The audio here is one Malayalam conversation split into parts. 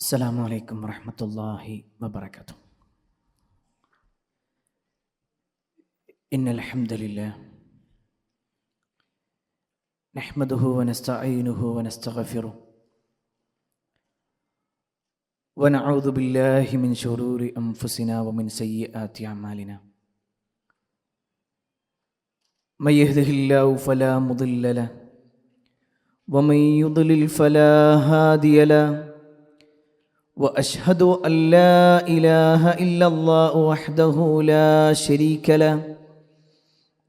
അസ്സലാമു അലൈക്കും വറഹ്മത്തുള്ളാഹി വബറകാതുഹു. ഇന്നൽ ഹംദലില്ലാഹ് നഹ്മദുഹു വനസ്തഈനുഹു വനസ്തഗ്ഫിറുഹു വനഊദു ബില്ലാഹി മിൻ ശുറൂരി അൻഫുസിനാ വമിൻ സയ്യിആതി അഅമാലിനാ. മൻ യഹ്ദിഹില്ലാഹു ഫലാ മുദില്ല ലഹു വമൻ യുദ്ലിൽ ഫലാ ഹാദിയ ലഹു. وأشهد أن لا إله إلا الله وحده لا شريك له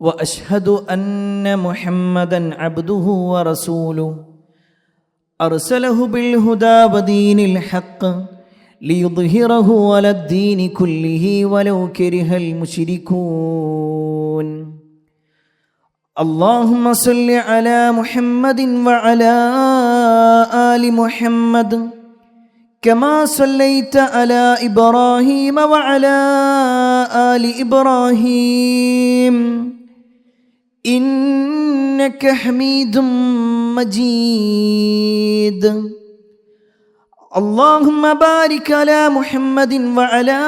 وأشهد أن محمدا عبده ورسوله أرسله بالهدى ودين الحق ليظهره على الدين كله ولو كره المشركون. اللهم صل على محمد وعلى آل محمد كما صليت على إبراهيم وعلى آل إبراهيم إنك حميد مجيد. اللهم بارك على محمد وعلى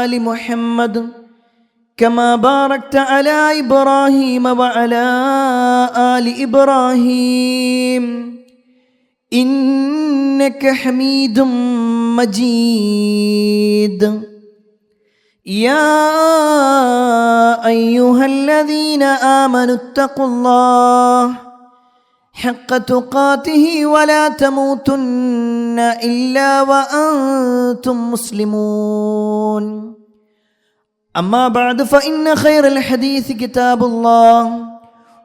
آل محمد كما باركت على إبراهيم وعلى آل إبراهيم إنك حميد مجيد. يا أيها الذين آمنوا اتقوا الله حق تقاته ولا تموتن إلا وأنتم مسلمون. أما بعد فإن خير الحديث كتاب الله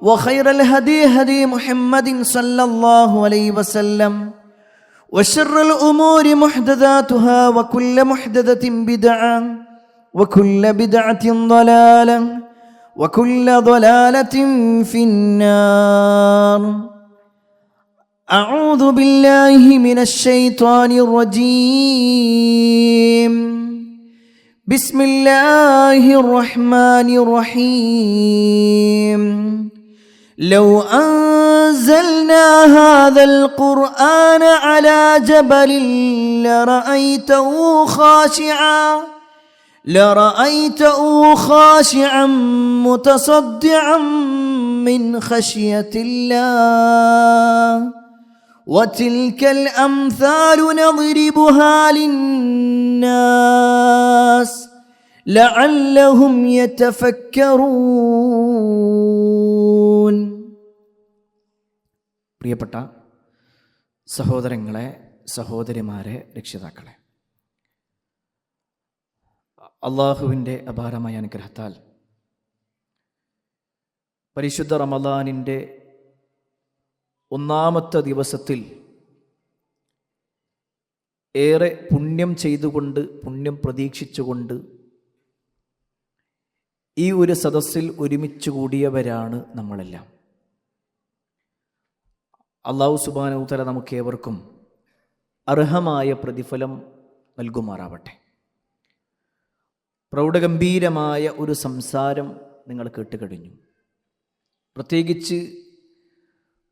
وخير الهدي هدي محمد صلى الله عليه وسلم وشر الأمور محدثاتها وكل محدثة بدعة وكل بدعة ضلالة وكل ضلالة في النار. أعوذ بالله من الشيطان الرجيم. بسم الله الرحمن الرحيم. لو أنزلنا هذا القرآن على جبل لرأيته خاشعا متصدعا من خشية الله وتلك الأمثال نضربها للناس لعلهم يتفكرون. പ്രിയപ്പെട്ട സഹോദരങ്ങളെ, സഹോദരിമാരെ, രക്ഷിതാക്കളെ, അള്ളാഹുവിൻ്റെ അപാരമായ അനുഗ്രഹത്താൽ പരിശുദ്ധ റമളാനിൻ്റെ ഒന്നാമത്തെ ദിവസത്തിൽ ഏറെ പുണ്യം ചെയ്തുകൊണ്ട്, പുണ്യം പ്രതീക്ഷിച്ചുകൊണ്ട് ഈ ഒരു സദസ്സിൽ ഒരുമിച്ച് കൂടിയവരാണ് നമ്മളെല്ലാം. അല്ലാഹു സുബ്ഹാനഹു വ തആല നമുക്കേവർക്കും അർഹമായ പ്രതിഫലം നൽകുമാറാവട്ടെ. പ്രൗഢഗംഭീരമായ ഒരു സംസാരം നിങ്ങൾ കേട്ടുകഴിഞ്ഞു. പ്രത്യേകിച്ച്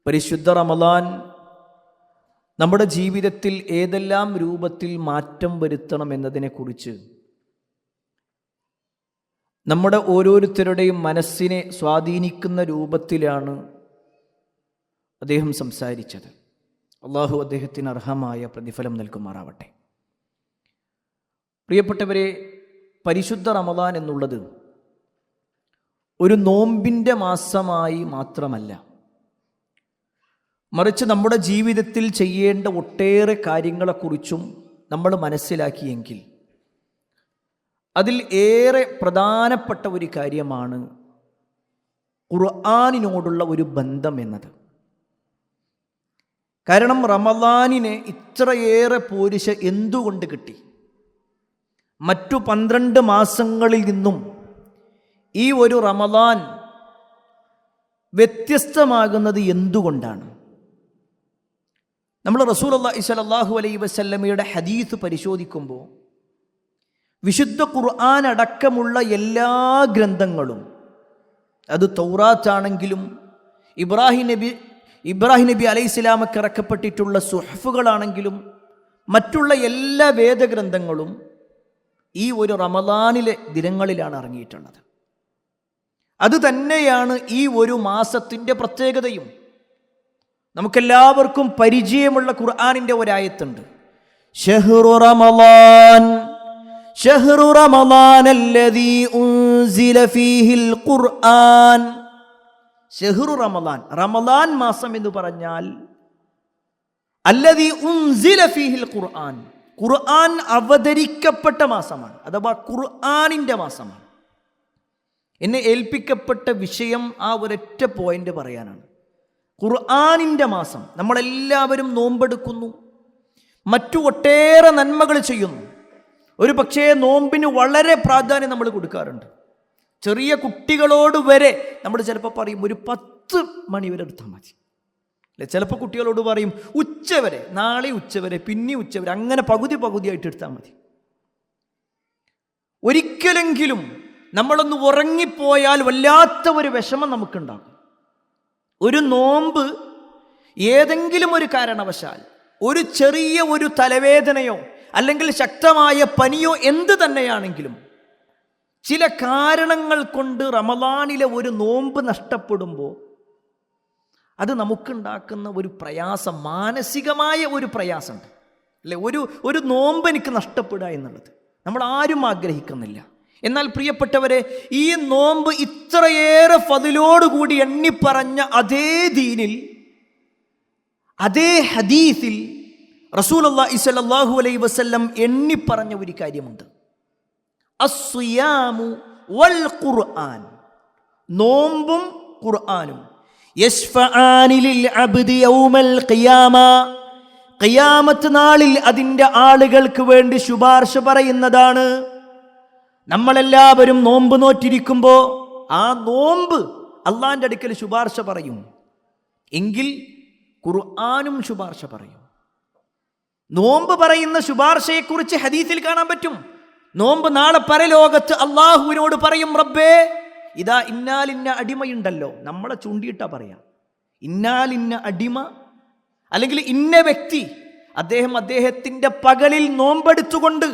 പരിശുദ്ധ റമളാൻ നമ്മുടെ ജീവിതത്തിൽ ഏതെല്ലാം രൂപത്തിൽ മാറ്റം വരുത്തണം എന്നതിനെക്കുറിച്ച് നമ്മുടെ ഓരോരുത്തരുടെയും മനസ്സിനെ സ്വാധീനിക്കുന്ന രൂപത്തിലാണ് അദ്ദേഹം സംസാരിച്ചത്. അള്ളാഹു അദ്ദേഹത്തിന് അർഹമായ പ്രതിഫലം നൽകുമാറാവട്ടെ. പ്രിയപ്പെട്ടവരെ, പരിശുദ്ധ റമളാൻ എന്നുള്ളത് ഒരു നോമ്പിൻ്റെ മാസമായി മാത്രമല്ല, മറിച്ച് നമ്മുടെ ജീവിതത്തിൽ ചെയ്യേണ്ട ഒട്ടേറെ കാര്യങ്ങളെക്കുറിച്ചും നമ്മൾ മനസ്സിലാക്കിയെങ്കിൽ അതിൽ ഏറെ പ്രധാനപ്പെട്ട ഒരു കാര്യമാണ് ഖുർആനിനോടുള്ള ഒരു ബന്ധം എന്നത്. കാരണം റമളാനിനെ ഇത്രയേറെ പോരിശ എന്തുകൊണ്ട് കിട്ടി? മറ്റു 12 മാസങ്ങളിൽ നിന്നും ഈ ഒരു റമളാൻ വ്യത്യസ്തമാകുന്നത് എന്തുകൊണ്ടാണ്? നമ്മൾ റസൂലുള്ളാഹി സ്വല്ലല്ലാഹു അലൈഹി വസല്ലമയുടെ ഹദീസ് പരിശോധിക്കുമ്പോൾ വിശുദ്ധ ഖുർആൻ അടക്കമുള്ള എല്ലാ ഗ്രന്ഥങ്ങളും, അത് തൗറാത്താണെങ്കിലും ഇബ്രാഹിം നബി അലൈഹിസ്സലാമക്ക് ഇറക്കപ്പെട്ടിട്ടുള്ള സുഹഫുകളാണെങ്കിലും മറ്റുള്ള എല്ലാ വേദഗ്രന്ഥങ്ങളും ഈ ഒരു റമദാനിലെ ദിനങ്ങളിലാണ് ഇറങ്ങിയിട്ടുള്ളത്. അത് തന്നെയാണ് ഈ ഒരു മാസത്തിൻ്റെ പ്രത്യേകതയും. നമുക്കെല്ലാവർക്കും പരിചയമുള്ള ഖുർആനിൻ്റെ ഒരായത്തുണ്ട്, ഷഹ്റു റമളാൻ ഷഹ്റു റമളാൻ അല്ലദീ ഉൻസില ഫീഹിൽ ഖുർആൻ. ഷഹ്റു റമളാൻ, റമളാൻ മാസം എന്ന് പറഞ്ഞാൽ അല്ലദീ ഉൻസില ഫീഹിൽ ഖുർആൻ, ഖുർആൻ അവതരിക്കപ്പെട്ട മാസമാണ്, അഥവാ ഖുർആനിൻ്റെ മാസമാണ്. എന്നെ ഏൽപ്പിക്കപ്പെട്ട വിഷയം ആ ഒരൊറ്റ പോയിന്റ് പറയാനാണ്. ഖുർആനിൻ്റെ മാസം. നമ്മളെല്ലാവരും നോമ്പെടുക്കുന്നു, മറ്റു ഒട്ടേറെ നന്മകൾ ചെയ്യുന്നു. ഒരു പക്ഷേ നോമ്പിന് വളരെ പ്രാധാന്യം നമ്മൾ കൊടുക്കാറുണ്ട്. ചെറിയ കുട്ടികളോട് വരെ നമ്മൾ ചിലപ്പോൾ പറയും ഒരു 10 മണി വരെ എടുത്താൽ മതി അല്ലെ. ചിലപ്പോൾ കുട്ടികളോട് പറയും ഉച്ചവരെ, നാളെ ഉച്ചവരെ, പിന്നെ ഉച്ചവരെ, അങ്ങനെ പകുതിയായിട്ട് എടുത്താൽ മതി. ഒരിക്കലെങ്കിലും നമ്മളൊന്ന് ഉറങ്ങിപ്പോയാൽ വല്ലാത്ത ഒരു വിഷമം നമുക്കുണ്ടാകും. ഒരു നോമ്പ് ഏതെങ്കിലും ഒരു കാരണവശാൽ ഒരു ചെറിയ ഒരു തലവേദനയോ അല്ലെങ്കിൽ ശക്തമായ പനിയോ എന്ത് തന്നെയാണെങ്കിലും ചില കാരണങ്ങൾ കൊണ്ട് റമളാനിലെ ഒരു നോമ്പ് നഷ്ടപ്പെടുമ്പോൾ അത് നമുക്കുണ്ടാക്കുന്ന ഒരു പ്രയാസം, മാനസികമായ ഒരു പ്രയാസമുണ്ട് അല്ലേ. ഒരു നോമ്പ് എനിക്ക് നഷ്ടപ്പെടുക എന്നുള്ളത് നമ്മൾ ആരും ആഗ്രഹിക്കുന്നില്ല. എന്നാൽ പ്രിയപ്പെട്ടവരെ, ഈ നോമ്പ് ഇത്രയേറെ ഫളിലോടുകൂടി എണ്ണിപ്പറഞ്ഞ അതേ ദീനിൽ, അതേ ഹദീസിൽ റസൂലുള്ളാഹി സ്വല്ലല്ലാഹു അലൈഹി വസല്ലം എണ്ണിപ്പറഞ്ഞ ഒരു കാര്യമുണ്ട്, അസ്സിയാമു വൽ ഖുർആൻ. നോമ്പും ഖുർആനും യശ്ഫആനി ലിൽ അബ്ദി യൗമൽ ഖിയാമ, ഖിയാമത്ത് നാളിൽ അതിൻ്റെ ആളുകൾക്ക് വേണ്ടി ശുപാർശ പറയുന്നതാണ്. നമ്മളെല്ലാവരും നോമ്പ് നോറ്റിരിക്കുമ്പോൾ ആ നോമ്പ് അള്ളാൻ്റെ അടുക്കൽ ശുപാർശ പറയും എങ്കിൽ ഖുർആനും ശുപാർശ പറയും. നോമ്പ് പറയുന്ന ശുപാർശയെക്കുറിച്ച് ഹദീസിൽ കാണാൻ പറ്റും. നോമ്പ് നാളെ പരലോകത്ത് അള്ളാഹുവിനോട് പറയും, റബ്ബേ ഇതാ ഇന്നാലിന്ന അടിമയുണ്ടല്ലോ. നമ്മളെ ചൂണ്ടിയിട്ടാ പറയാം, ഇന്നാലിന്ന അടിമ അല്ലെങ്കിൽ ഇന്ന വ്യക്തി, അദ്ദേഹത്തിൻ്റെ പകലിൽ നോമ്പെടുത്തുകൊണ്ട്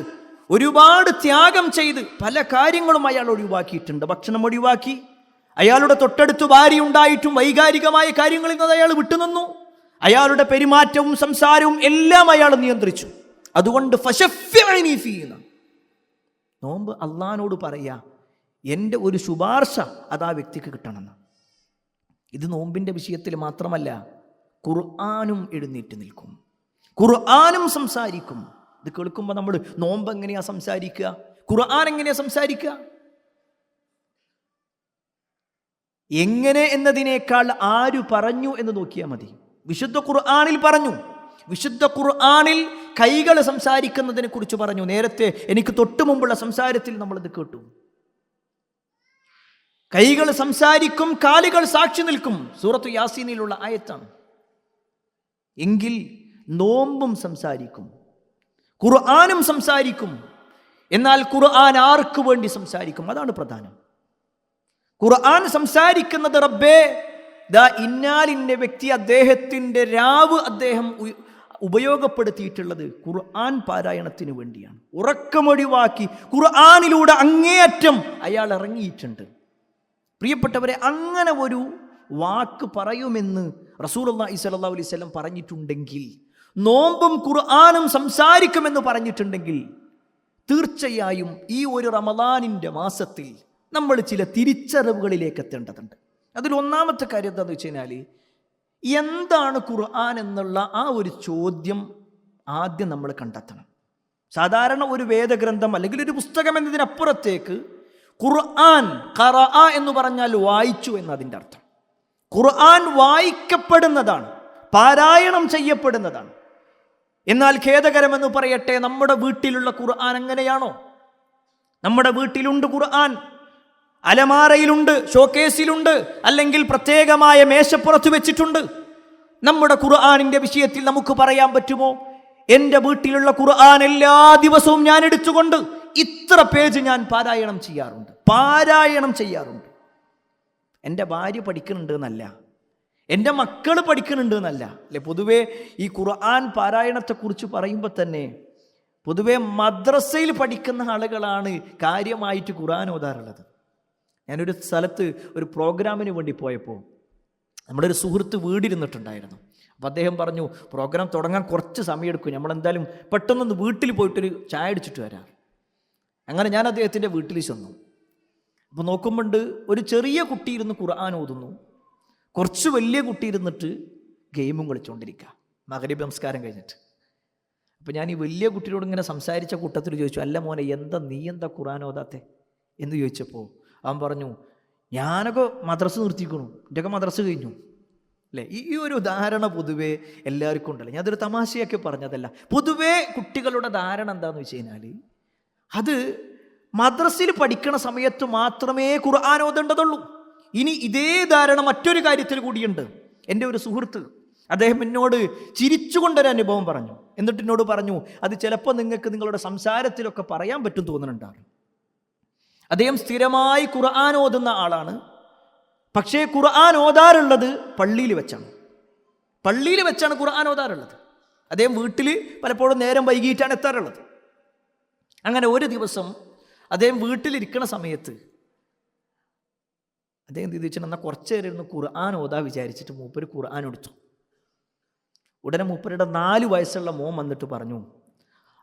ഒരുപാട് ത്യാഗം ചെയ്ത് പല കാര്യങ്ങളും അയാൾ ഒഴിവാക്കിയിട്ടുണ്ട്. ഭക്ഷണം ഒഴിവാക്കി, അയാളുടെ തൊട്ടടുത്ത് ഭാര്യ ഉണ്ടായിട്ടും വൈകാരികമായ കാര്യങ്ങളിൽ നിന്ന് അയാൾ വിട്ടുനിന്നു. അയാളുടെ പെരുമാറ്റവും സംസാരവും എല്ലാം അയാൾ നിയന്ത്രിച്ചു. അതുകൊണ്ട് ഫശഫ്ഇനി ഫീന, നോമ്പ് അള്ളാഹിനോട് പറയാ എൻ്റെ ഒരു ശുപാർശ അത് ആ വ്യക്തിക്ക് കിട്ടണമെന്ന്. ഇത് നോമ്പിൻ്റെ വിഷയത്തിൽ മാത്രമല്ല, ഖുർആനും എഴുന്നേറ്റ് നിൽക്കും, ഖുർആനും സംസാരിക്കും. ഇത് കേൾക്കുമ്പോൾ നമ്മൾ നോമ്പ് എങ്ങനെയാ സംസാരിക്കുക, ഖുർആൻ എങ്ങനെയാ സംസാരിക്കുക? എങ്ങനെ എന്നതിനേക്കാൾ ആര് പറഞ്ഞു എന്ന് നോക്കിയാൽ മതി. വിശുദ്ധ ഖുർആനിൽ പറഞ്ഞു, വിശുദ്ധ ഖുർആനിൽ കൈകൾ സംസാരിക്കുന്നതിനെ കുറിച്ച് പറഞ്ഞു. നേരത്തെ എനിക്ക് തൊട്ടു മുമ്പുള്ള സംസാരത്തിൽ നമ്മളിത് കേട്ടു. കൈകൾ സംസാരിക്കും, കാലുകൾ സാക്ഷി നിൽക്കും. സൂറത്ത് യാസീനിലുള്ള ആയത്താണ്. എങ്കിൽ നോമ്പും സംസാരിക്കും, ഖുർആനും സംസാരിക്കും. എന്നാൽ ഖുർആൻ ആർക്ക് വേണ്ടി സംസാരിക്കും? അതാണ് പ്രധാനം. ഖുർആൻ സംസാരിക്കുന്നത് റബ്ബേ ദാ ഇന്നാലിന്ന വ്യക്തി അദ്ദേഹത്തിൻ്റെ രാവ് അദ്ദേഹം ഉപയോഗപ്പെടുത്തിയിട്ടുള്ളത് ഖുർആൻ പാരായണത്തിന് വേണ്ടിയാണ്. ഉറക്കമൊഴിവാക്കി ഖുർആനിലൂടെ അങ്ങേയറ്റം അയാൾ ഇറങ്ങിയിട്ടുണ്ട്. പ്രിയപ്പെട്ടവരെ, അങ്ങനെ ഒരു വാക്ക് പറയുമെന്ന് റസൂലുള്ളാഹി സ്വല്ലല്ലാഹു അലൈഹി വസല്ലം പറഞ്ഞിട്ടുണ്ടെങ്കിൽ, നോമ്പും ഖുർആനും സംസാരിക്കുമെന്ന് പറഞ്ഞിട്ടുണ്ടെങ്കിൽ, തീർച്ചയായും ഈ ഒരു റമളാനിൻ്റെ മാസത്തിൽ നമ്മൾ ചില തിരിച്ചറിവുകളിലേക്ക് എത്തേണ്ടതുണ്ട്. അതിൽ ഒന്നാമത്തെ കാര്യം എന്താണെന്ന് വെച്ച് കഴിഞ്ഞാൽ, എന്താണ് ഖുർആൻ എന്നുള്ള ആ ഒരു ചോദ്യം ആദ്യം നമ്മൾ കണ്ടെത്തണം. സാധാരണ ഒരു വേദഗ്രന്ഥം അല്ലെങ്കിൽ ഒരു പുസ്തകം എന്നതിനപ്പുറത്തേക്ക് ഖുർആൻ, ഖറഅ എന്ന് പറഞ്ഞാൽ വായിച്ചു എന്നതിൻ്റെ അർത്ഥം. ഖുർആൻ വായിക്കപ്പെടുന്നതാണ്, പാരായണം ചെയ്യപ്പെടുന്നതാണ്. എന്നാൽ ഖേദകരമെന്ന് പറയട്ടെ, നമ്മുടെ വീട്ടിലുള്ള ഖുർആൻ അങ്ങനെയാണോ? നമ്മുടെ വീട്ടിലുണ്ട് ഖുർആൻ, അലമാരയിലുണ്ട്, ഷോക്കേസിലുണ്ട്, അല്ലെങ്കിൽ പ്രത്യേകമായ മേശപ്പുറത്ത് വെച്ചിട്ടുണ്ട്. നമ്മുടെ ഖുർആനിൻ്റെ വിഷയത്തിൽ നമുക്ക് പറയാൻ പറ്റുമോ, എൻ്റെ വീട്ടിലുള്ള ഖുർആൻ എല്ലാ ദിവസവും ഞാൻ എടുത്തുകൊണ്ട് ഇത്ര പേജ് ഞാൻ പാരായണം ചെയ്യാറുണ്ട്? എൻ്റെ ഭാര്യ പഠിക്കുന്നുണ്ട് എന്നല്ല, എൻ്റെ മക്കൾ പഠിക്കുന്നുണ്ട് എന്നല്ല അല്ലേ. പൊതുവേ ഈ ഖുർആൻ പാരായണത്തെക്കുറിച്ച് പറയുമ്പോൾ തന്നെ പൊതുവേ മദ്രസയിൽ പഠിക്കുന്ന ആളുകളാണ് കാര്യമായിട്ട് ഖുർആൻ ഓതാറുള്ളത്. ഞാനൊരു സ്ഥലത്ത് ഒരു പ്രോഗ്രാമിന് വേണ്ടി പോയപ്പോൾ നമ്മുടെ ഒരു സുഹൃത്ത് വീടിരുന്നിട്ടുണ്ടായിരുന്നു. അപ്പോൾ അദ്ദേഹം പറഞ്ഞു, പ്രോഗ്രാം തുടങ്ങാൻ കുറച്ച് സമയമെടുക്കും, നമ്മളെന്തായാലും പെട്ടെന്നൊന്ന് വീട്ടിൽ പോയിട്ടൊരു ചായ അടിച്ചിട്ട് വരാം. അങ്ങനെ ഞാൻ അദ്ദേഹത്തിൻ്റെ വീട്ടിൽ ചെന്നു. അപ്പോൾ നോക്കുമ്പോണ്ട് ഒരു ചെറിയ കുട്ടി ഇരുന്ന് ഖുർആൻ ഓതുന്നു, കുറച്ച് വലിയ കുട്ടി ഇരുന്നിട്ട് ഗെയിമും കളിച്ചുകൊണ്ടിരിക്കുക മഗ്‌രിബ് നമസ്കാരം കഴിഞ്ഞിട്ട്. അപ്പോൾ ഞാൻ ഈ വലിയ കുട്ടിയോട് ഇങ്ങനെ സംസാരിച്ച കൂട്ടത്തിൽ ചോദിച്ചു, അല്ല മോനെ, നീ എന്താ ഖുർആൻ ഓതാത്തെ എന്ന് ചോദിച്ചപ്പോൾ അവൻ പറഞ്ഞു, ഞാനൊക്കെ മദ്രസ നിർത്തിക്കണു, എൻ്റെയൊക്കെ മദ്രസ കഴിഞ്ഞു അല്ലേ. ഈ ഒരു ധാരണ പൊതുവേ എല്ലാവർക്കും ഉണ്ടല്ലോ. ഞാൻ അതൊരു തമാശയൊക്കെ പറഞ്ഞതല്ല. പൊതുവേ കുട്ടികളുടെ ധാരണ എന്താണെന്ന് വെച്ച് കഴിഞ്ഞാൽ അത് മദ്രസയിൽ പഠിക്കണ സമയത്ത് മാത്രമേ ഖുർആൻ ഓതേണ്ടതുള്ളൂ. ഇനി ഇതേ ധാരണ മറ്റൊരു കാര്യത്തിൽ കൂടിയുണ്ട്. എൻ്റെ ഒരു സുഹൃത്ത്, അദ്ദേഹം എന്നോട് ചിരിച്ചുകൊണ്ടൊരു അനുഭവം പറഞ്ഞു. എന്നിട്ട് എന്നോട് പറഞ്ഞു, അത് ചിലപ്പോൾ നിങ്ങൾക്ക് നിങ്ങളുടെ സംസാരത്തിലൊക്കെ പറയാൻ പറ്റും തോന്നുന്നുണ്ടാണ്. അദ്ദേഹം സ്ഥിരമായി ഖുർആൻ ഓതുന്ന ആളാണ്. പക്ഷേ ഖുർആൻ ഓതാറുള്ളത് പള്ളിയിൽ വെച്ചാണ് ഖുർആൻ ഓതാറുള്ളത്. അദ്ദേഹം വീട്ടിൽ പലപ്പോഴും നേരം വൈകിട്ടാണ് എത്താറുള്ളത്. അങ്ങനെ ഒരു ദിവസം അദ്ദേഹം വീട്ടിലിരിക്കുന്ന സമയത്ത് അദ്ദേഹം തിരിച്ചു എന്നാൽ കുറച്ച് നേരം ഇരുന്ന് ഖുർആൻ ഓതാ വിചാരിച്ചിട്ട് മൂപ്പര് ഖുർആൻ എടുത്തു. ഉടനെ മൂപ്പരുടെ 4 വയസ്സുള്ള മോൻ വന്നിട്ട് പറഞ്ഞു,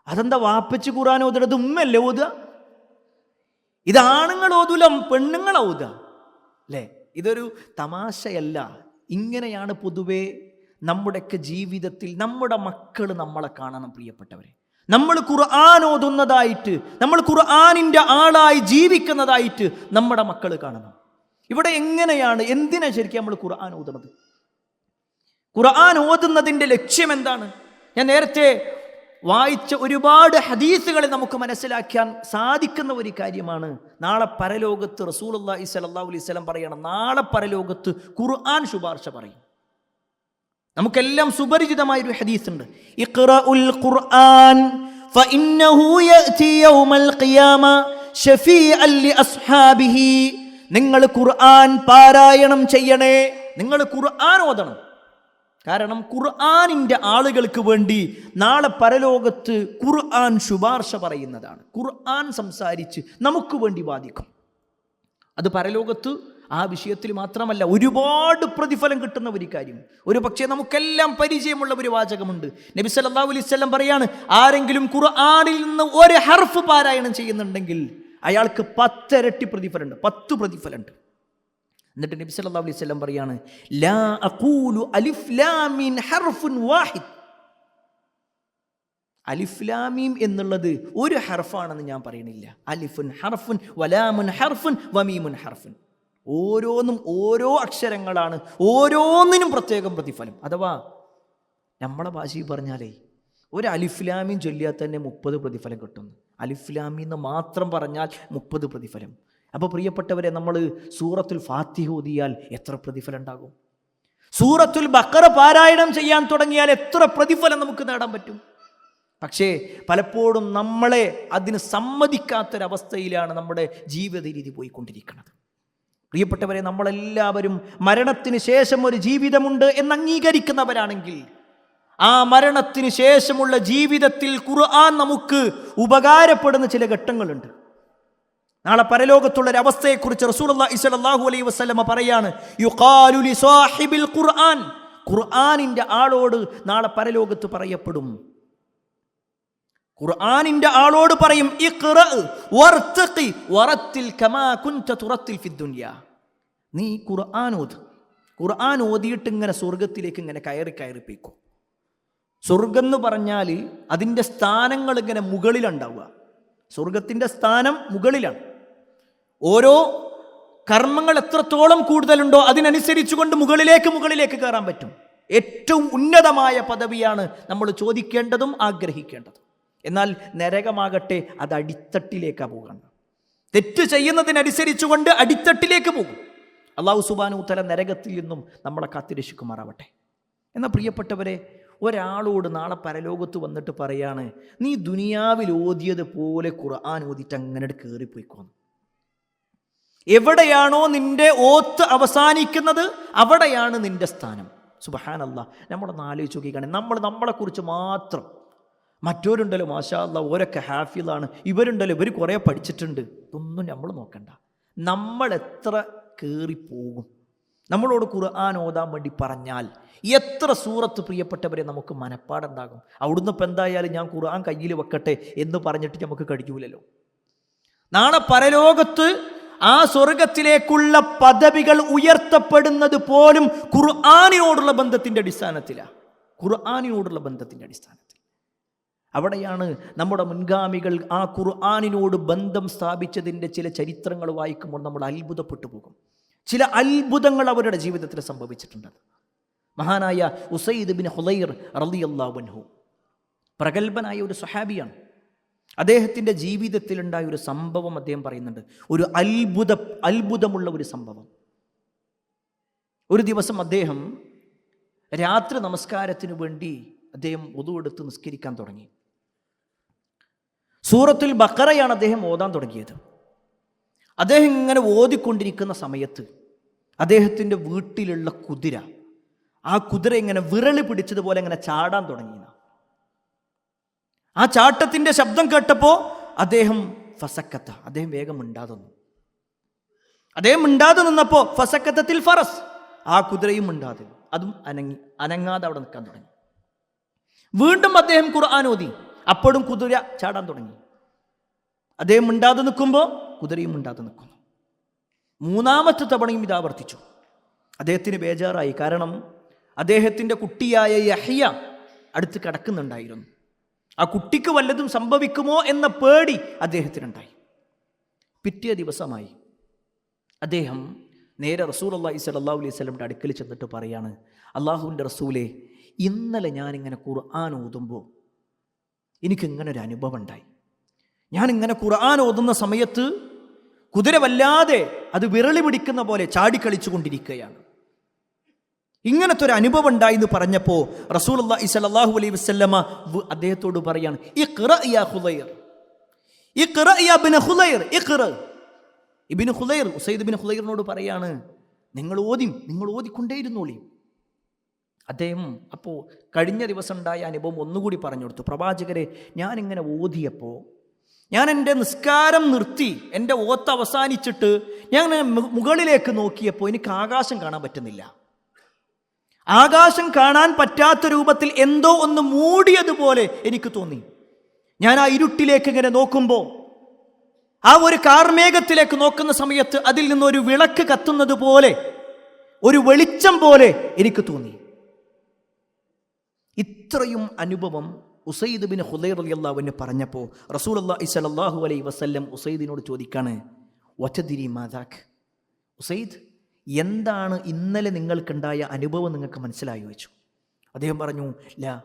അതെന്താ വാപ്പച്ച് ഖുർആൻ ഓതുന്നത്, ഉമ്മല്ലേ ഓതുക? ഇത് ആണുങ്ങൾ ഓതൂല, പെണ്ണുങ്ങൾ ഓതുക അല്ലേ. ഇതൊരു തമാശയല്ല. ഇങ്ങനെയാണ് പൊതുവേ നമ്മുടെയൊക്കെ ജീവിതത്തിൽ നമ്മുടെ മക്കൾ നമ്മളെ കാണണം. പ്രിയപ്പെട്ടവരെ, നമ്മൾ ഖുർആൻ ഓതുന്നതായിട്ട്, നമ്മൾ ഖുർആനിൻ്റെ ആളായി ജീവിക്കുന്നതായിട്ട് നമ്മുടെ മക്കൾ കാണണം. ഇവിടെ എങ്ങനെയാണ്, എന്തിനാ ശരിക്കും നമ്മൾ ഖുർആൻ ഓതുന്നത്? ഖുർആൻ ഓതുന്നതിൻ്റെ ലക്ഷ്യം എന്താണ്? ഞാൻ നേരത്തെ വായിച്ച ഒരുപാട് ഹദീസുകളെ നമുക്ക് മനസ്സിലാക്കാൻ സാധിക്കുന്ന ഒരു കാര്യമാണ്. നാളെ പരലോകത്ത് റസൂലുള്ളാഹി സ്വല്ലല്ലാഹു അലൈഹി വസല്ലം പറയണം, നാളെ പരലോകത്ത് ഖുർആൻ ശുപാർശ പറയും. നമുക്കെല്ലാം സുപരിചിതമായ ഒരു ഹദീസ് ഉണ്ട്, ഇഖ്റഉൽ ഖുർആൻ ഫഇന്നഹു യഅതി യൗമൽ ഖിയാമ ശഫീഅൻ ലി അസ്ഹാബിഹി. നിങ്ങൾ ഖുർആൻ പാരായണം ചെയ്യണേ, നിങ്ങൾ ഖുർആൻ ഓതണം. കാരണം ഖുർആനിൻ്റെ ആളുകൾക്ക് വേണ്ടി നാളെ പരലോകത്ത് ഖുർആൻ ശുപാർശ പറയുന്നതാണ്. ഖുർആൻ സംസാരിച്ച് നമുക്ക് വേണ്ടി വാദിക്കും. അത് പരലോകത്ത് ആ വിഷയത്തിൽ മാത്രമല്ല, ഒരുപാട് പ്രതിഫലം കിട്ടുന്ന ഒരു കാര്യം. ഒരു പക്ഷേ നമുക്കെല്ലാം പരിചയമുള്ള ഒരു വാചകമുണ്ട്. നബി സല്ലല്ലാഹു അലൈഹി വസല്ലം പറയാണ്, ആരെങ്കിലും ഖുർആനിൽ നിന്ന് ഒരു ഹർഫ് പാരായണം ചെയ്യുന്നുണ്ടെങ്കിൽ അയാൾക്ക് 10 ഇരട്ടി പ്രതിഫലമുണ്ട്, 10 പ്രതിഫലമുണ്ട്. എന്നിട്ട് നബി സല്ലല്ലാഹു അലൈഹി വസല്ലം പറയാണ്, ലാ അഖൂലു അലിഫ് ലാം മീം ഹർഫുൻ വാഹിദ്. അലിഫ് ലാം മീം എന്നുള്ളത് ഒരു ഹർഫാണെന്ന് ഞാൻ പറയണില്ല. അലിഫുൻ ഹർഫുൻ വലാമുൻ ഹർഫുൻ വമീമുൻ ഹർഫുൻ. ഓരോന്നും ഓരോ അക്ഷരങ്ങളാണ്, ഓരോന്നിനും പ്രത്യേകം പ്രതിഫലം. അഥവാ നമ്മളെ ഭാഷയിൽ പറഞ്ഞാലേ ഒരു അലിഫ് ലാം മീം ചൊല്ലിയാൽ തന്നെ 30 പ്രതിഫലം കിട്ടുന്നു. അലിഫ് ലാം മീം എന്ന് മാത്രം പറഞ്ഞാൽ 30 പ്രതിഫലം. അപ്പോൾ പ്രിയപ്പെട്ടവരെ, നമ്മൾ സൂറത്തുൽ ഫാത്തിഹ ഓതിയാൽ എത്ര പ്രതിഫലം ഉണ്ടാകും? സൂറത്തുൽ ബഖറ പാരായണം ചെയ്യാൻ തുടങ്ങിയാൽ എത്ര പ്രതിഫലം നമുക്ക് നേടാൻ പറ്റും? പക്ഷേ പലപ്പോഴും നമ്മളെ അതിന് സമ്മതിക്കാത്തൊരവസ്ഥയിലാണ് നമ്മുടെ ജീവിത രീതി പോയിക്കൊണ്ടിരിക്കുന്നത്. പ്രിയപ്പെട്ടവരെ, നമ്മളെല്ലാവരും മരണത്തിന് ശേഷം ഒരു ജീവിതമുണ്ട് എന്ന് അംഗീകരിക്കുന്നവരാണെങ്കിൽ ആ മരണത്തിന് ശേഷമുള്ള ജീവിതത്തിൽ ഖുർആൻ നമുക്ക് ഉപകാരപ്പെടുന്ന ചില ഘട്ടങ്ങളുണ്ട്. നാളെ പരലോകത്തുള്ളൊരവസ്ഥയെക്കുറിച്ച് റസൂലുള്ളാഹി സ്വല്ലല്ലാഹു അലൈഹി വസല്ലമ പറയാണ്, യുഖാലു ലി സാഹിബിൽ ഖുർആൻ. ഖുർആനിൻ്റെ ആളോട് നാളെ പരലോകത്ത് പറയപ്പെടും, ഖുർആനിൻ്റെ ആളോട് പറയും, ഇഖ്റ വർതഖി വറത്തിൽ കമാ കുൻത തുറത്തിൽ ഫി ദുനിയ. നീ ഖുർആൻ ഓത്, ഖുർആൻ ഓതിയിട്ട് ഇങ്ങനെ സ്വർഗത്തിലേക്ക് ഇങ്ങനെ കയറിപ്പോയിക്കോ. സ്വർഗം എന്ന് പറഞ്ഞാൽ അതിൻ്റെ സ്ഥാനങ്ങൾ ഇങ്ങനെ മുകളിലുണ്ടാവുക. സ്വർഗത്തിൻ്റെ സ്ഥാനം മുകളിലാണ്. ഓരോ കർമ്മങ്ങൾ എത്രത്തോളം കൂടുതലുണ്ടോ അതിനനുസരിച്ചുകൊണ്ട് മുകളിലേക്ക് കയറാൻ പറ്റും. ഏറ്റവും ഉന്നതമായ പദവിയാണ് നമ്മൾ ചോദിക്കേണ്ടതും ആഗ്രഹിക്കേണ്ടതും. എന്നാൽ നരകമാകട്ടെ, അത് അടിത്തട്ടിലേക്കാണ് പോകുന്നത്. തെറ്റ് ചെയ്യുന്നതിനനുസരിച്ചുകൊണ്ട് അടിത്തട്ടിലേക്ക് പോകും. അല്ലാഹു സുബ്ഹാനഹു വ തആല നരകത്തിൽ നിന്നും നമ്മളെ കാത്തിരക്ഷിക്കുമാറാവട്ടെ. എന്നാൽ പ്രിയപ്പെട്ടവരെ, ഒരാളോട് നാളെ പരലോകത്ത് വന്നിട്ട് പറയാണ്, നീ ദുനിയാവിൽ ഓതിയത് പോലെ ഖുർആൻ ഓതിയിട്ട് അങ്ങനെ കയറിപ്പോയിക്കോന്ന്. എവിടെയാണോ നിന്റെ ഓത്ത് അവസാനിക്കുന്നത് അവിടെയാണ് നിന്റെ സ്ഥാനം. സുബ്ഹാനല്ലാഹ്. നമ്മളൊന്ന് ആലോചിച്ച് നോക്കിക്കാണെ, നമ്മളെക്കുറിച്ച് മാത്രം. മറ്റവരുണ്ടല്ലോ മാഷാ അല്ലാഹ് ഓരൊക്കെ ഹാഫിളാണ്, ഇവരുണ്ടല്ലോ ഇവർ കുറേ പഠിച്ചിട്ടുണ്ട്, ഇതൊന്നും നമ്മൾ നോക്കണ്ട. നമ്മൾ എത്ര കയറിപ്പോകും. നമ്മളോട് ഖുർആൻ ഓതാൻ വേണ്ടി പറഞ്ഞാൽ എത്ര സൂറത്ത് പ്രിയപ്പെട്ടവരെ നമുക്ക് മനപ്പാടുണ്ടാകും. അവിടുന്ന് ഇപ്പം എന്തായാലും ഞാൻ ഖുർആൻ കയ്യിൽ വെക്കട്ടെ എന്ന് പറഞ്ഞിട്ട് നമുക്ക് കഴിയൂലല്ലോ. നാളെ പരലോകത്ത് ആ സ്വർഗത്തിലേക്കുള്ള പദവികൾ ഉയർത്തപ്പെടുന്നത് പോലും ഖുർആനിനോടുള്ള ബന്ധത്തിൻ്റെ അടിസ്ഥാനത്തിലാണ്. ഖുർആനിനോടുള്ള ബന്ധത്തിൻ്റെ അടിസ്ഥാനത്തിൽ. അവിടെയാണ് നമ്മുടെ മുൻഗാമികൾ ആ ഖുർആനിനോട് ബന്ധം സ്ഥാപിച്ചതിൻ്റെ ചില ചരിത്രങ്ങൾ വായിക്കുമ്പോൾ നമ്മൾ അത്ഭുതപ്പെട്ടു പോകും. ചില അത്ഭുതങ്ങൾ അവരുടെ ജീവിതത്തിൽ സംഭവിച്ചിട്ടുണ്ട്. മഹാനായ ഉസൈദ് ബിൻ ഹുലൈർ റളിയല്ലാഹു അൻഹു പ്രഗത്ഭനായ ഒരു സ്വഹാബിയാണ്. അദ്ദേഹത്തിൻ്റെ ജീവിതത്തിലുണ്ടായ ഒരു സംഭവം അദ്ദേഹം പറയുന്നുണ്ട്. ഒരു അത്ഭുതമുള്ള ഒരു സംഭവം. ഒരു ദിവസം അദ്ദേഹം രാത്രി നമസ്കാരത്തിന് വേണ്ടി അദ്ദേഹം വുദു എടുത്ത് നിസ്കരിക്കാൻ തുടങ്ങി. സൂറത്തുൽ ബഖറയാണ് അദ്ദേഹം ഓതാൻ തുടങ്ങിയത്. അദ്ദേഹം ഇങ്ങനെ ഓതിക്കൊണ്ടിരിക്കുന്ന സമയത്ത് അദ്ദേഹത്തിൻ്റെ വീട്ടിലുള്ള കുതിര, ആ കുതിര ഇങ്ങനെ വിരളി പിടിച്ചതുപോലെ ഇങ്ങനെ ചാടാൻ തുടങ്ങി. ആ ചാട്ടത്തിൻ്റെ ശബ്ദം കേട്ടപ്പോൾ അദ്ദേഹം അദ്ദേഹം വേഗം മിണ്ടാതെ നിന്നു. അദ്ദേഹം മിണ്ടാതെ നിന്നപ്പോൾ ഫസക്കത്തിൽ ഫറസ്, ആ കുതിരയും മിണ്ടാതെ, അതും അനങ്ങാതെ അവിടെ നിൽക്കാൻ തുടങ്ങി. വീണ്ടും അദ്ദേഹം ഖുർആൻ ഓതി, അപ്പോഴും കുതിര ചാടാൻ തുടങ്ങി. അദ്ദേഹം മിണ്ടാതെ നിൽക്കുമ്പോൾ കുതിരയും മിണ്ടാതെ നിൽക്കുന്നു. മൂന്നാമത്തെ തവണയും ഇത് ആവർത്തിച്ചു. അദ്ദേഹത്തിന് ബേജാറായി. കാരണം അദ്ദേഹത്തിൻ്റെ കുട്ടിയായ യഹ്യ അടുത്ത് കിടക്കുന്നുണ്ടായിരുന്നു. ആ കുട്ടിക്ക് വല്ലതും സംഭവിക്കുമോ എന്ന പേടി അദ്ദേഹത്തിനുണ്ടായി. പിറ്റേ ദിവസമായി അദ്ദേഹം നേരെ റസൂലുള്ളാഹി സ്വല്ലല്ലാഹു അലൈഹി വസല്ലമയുടെ അടുക്കൽ ചെന്നിട്ട് പറയാണ്, അള്ളാഹുവിൻ്റെ റസൂലേ, ഇന്നലെ ഞാനിങ്ങനെ ഖുർആൻ ഓതുമ്പോൾ എനിക്കിങ്ങനെ ഒരു അനുഭവം ഉണ്ടായി. ഞാനിങ്ങനെ ഖുർആൻ ഓതുന്ന സമയത്ത് കുതിര വല്ലാതെ അത് വിരളി പിടിക്കുന്ന പോലെ ചാടിക്കളിച്ചു കൊണ്ടിരിക്കുകയാണ്. ഇങ്ങനത്തെ ഒരു അനുഭവം ഉണ്ടായി എന്ന് പറഞ്ഞപ്പോൾ റസൂലുള്ളാഹി സ്വല്ലല്ലാഹു അലൈഹി വസല്ലമ അദ്ദേഹത്തോട് പറയാണ്, ഇഖ്റ യാ ഖുലൈർ, ഇഖ്റ യാ ഇബ്നു ഖുലൈർ, ഇഖ്റ. ഇബ്നു ഖുലൈർ ഉസൈദ് ഇബ്നു ഖുലൈറിനോട് പറയാണ്, നിങ്ങൾ ഓതിക്കൊണ്ടേയിരുന്നോളി. അദ്ദേഹം അപ്പോൾ കഴിഞ്ഞ ദിവസം ഉണ്ടായ അനുഭവം ഒന്നുകൂടി പറഞ്ഞു കൊടുത്തു. പ്രവാചകരെ, ഞാനിങ്ങനെ ഓതിയപ്പോൾ ഞാൻ എൻ്റെ നിസ്കാരം നിർത്തി, എൻ്റെ ഓത്ത് അവസാനിച്ചിട്ട് ഞാൻ മുകളിലേക്ക് നോക്കിയപ്പോൾ എനിക്ക് ആകാശം കാണാൻ പറ്റുന്നില്ല. ആകാശം കാണാൻ പറ്റാത്ത രൂപത്തിൽ എന്തോ ഒന്ന് മൂടിയതുപോലെ എനിക്ക് തോന്നി. ഞാൻ ആ ഇരുട്ടിലേക്ക് ഇങ്ങനെ നോക്കുമ്പോൾ, ആ ഒരു കാർമേഘത്തിലേക്ക് നോക്കുന്ന സമയത്ത് അതിൽ നിന്നൊരു വിളക്ക് കത്തുന്നത് പോലെ, ഒരു വെളിച്ചം പോലെ എനിക്ക് തോന്നി. ഇത്രയും അനുഭവം ഉസൈദ് ബിൻ ഹുലൈർ റളിയല്ലാഹു അൻഹു പറഞ്ഞപ്പോൾ റസൂലുള്ളാഹി സ്വല്ലല്ലാഹു അലൈഹി വസല്ലം ഉസൈദിനോട് ചോദിക്കാണ്, വതദ്രി മാദാക്, ഉസൈദ്, എന്താണ് ഇന്നലെ നിങ്ങൾക്കുണ്ടായ അനുഭവം നിങ്ങൾക്ക് മനസ്സിലായി വെച്ചു? അദ്ദേഹം പറഞ്ഞു, ലാ,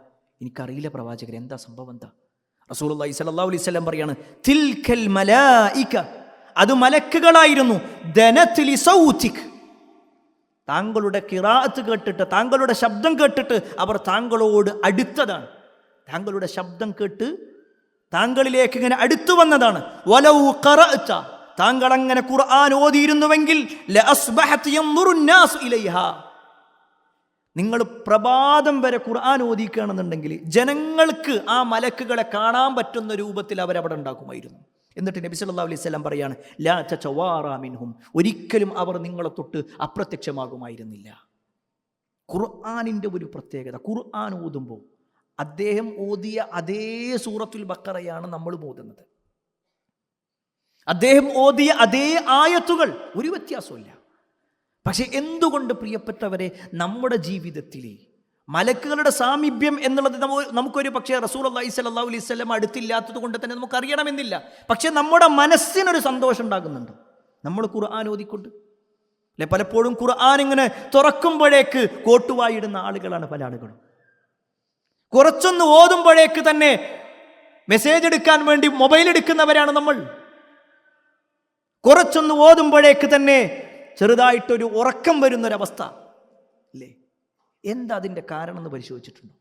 എനിക്കറിയില്ല പ്രവാചകരെ, എന്താ സംഭവം എന്താ? റസൂലുള്ളാഹി സ്വല്ലല്ലാഹു അലൈഹി വസല്ലം പറയാണ്, തിൽക്കൽ മലായിക, അത് മലക്കുകളായിരുന്നു, ദനത് ലിസൗതിക്, താങ്കളുടെ ഖിറാഅത്ത് കേട്ടിട്ട്, താങ്കളുടെ ശബ്ദം കേട്ടിട്ട് അവർ താങ്കളോട് അടുത്തതാണ്. താങ്കളുടെ ശബ്ദം കേട്ട് താങ്കളിലേക്ക് ഇങ്ങനെ അടുത്തു വന്നതാണ്. വലൗ ഖറഅത, താങ്കൾ അങ്ങനെ ഖുർആൻ ഓതിയിരുന്നുവെങ്കിൽ ലഅസ്ബഹത യൻദുറു നാസ് ഇലൈഹാ, നിങ്ങൾ പ്രഭാതം വരെ ഖുർആൻ ഓതിക്കുകയാണെന്നുണ്ടെങ്കിൽ ജനങ്ങൾക്ക് ആ മലക്കുകളെ കാണാൻ പറ്റുന്ന രൂപത്തിൽ അവരവിടെ ഉണ്ടാക്കുമായിരുന്നു. എന്നിട്ട് നബി സല്ലല്ലാഹു അലൈഹി വസല്ലം പറയാണ്, ലാ തതവാറാ മിൻഹും, ഒരിക്കലും അവർ നിങ്ങളെ തൊട്ട് അപ്രത്യക്ഷമാകുമായിരുന്നില്ല. ഖുർആനിൻ്റെ ഒരു പ്രത്യേകത, ഖുർആൻ ഓതുമ്പോൾ അദ്ദേഹം ഓതിയ അതേ സൂറത്തുൽ ബഖറയാണ് നമ്മൾ ഓതുന്നത്. അദ്ദേഹം ഓതിയ അതേ ആയത്തുകൾ, ഒരു വ്യത്യാസമില്ല. പക്ഷെ എന്തുകൊണ്ട് പ്രിയപ്പെട്ടവരെ നമ്മുടെ ജീവിതത്തിൽ മലക്കുകളുടെ സാമീപ്യം എന്നുള്ളത് നമുക്കൊരു പക്ഷേ റസൂലുള്ളാഹി സ്വല്ലല്ലാഹു അലൈഹി വസല്ലം അടുത്തില്ലാത്തത് കൊണ്ട് തന്നെ നമുക്ക് അറിയണമെന്നില്ല. പക്ഷെ നമ്മുടെ മനസ്സിനൊരു സന്തോഷം ഉണ്ടാകുന്നുണ്ട് നമ്മൾ ഖുർആൻ ഓതിക്കൊണ്ട്. അല്ലെ, പലപ്പോഴും ഖുർആൻ ഇങ്ങനെ തുറക്കുമ്പോഴേക്ക് കോട്ടുവായിടുന്ന ആളുകളാണ് പല ആളുകളും. കുറച്ചൊന്ന് ഓതുമ്പോഴേക്ക് തന്നെ മെസ്സേജ് എടുക്കാൻ വേണ്ടി മൊബൈൽ എടുക്കുന്നവരാണ് നമ്മൾ. കുറച്ചൊന്ന് ഓതുമ്പോഴേക്ക് തന്നെ ചെറുതായിട്ടൊരു ഉറക്കം വരുന്നൊരവസ്ഥ അല്ലേ? എന്താ അതിൻ്റെ കാരണം എന്ന് പരിശോധിച്ചിട്ടുണ്ടോ?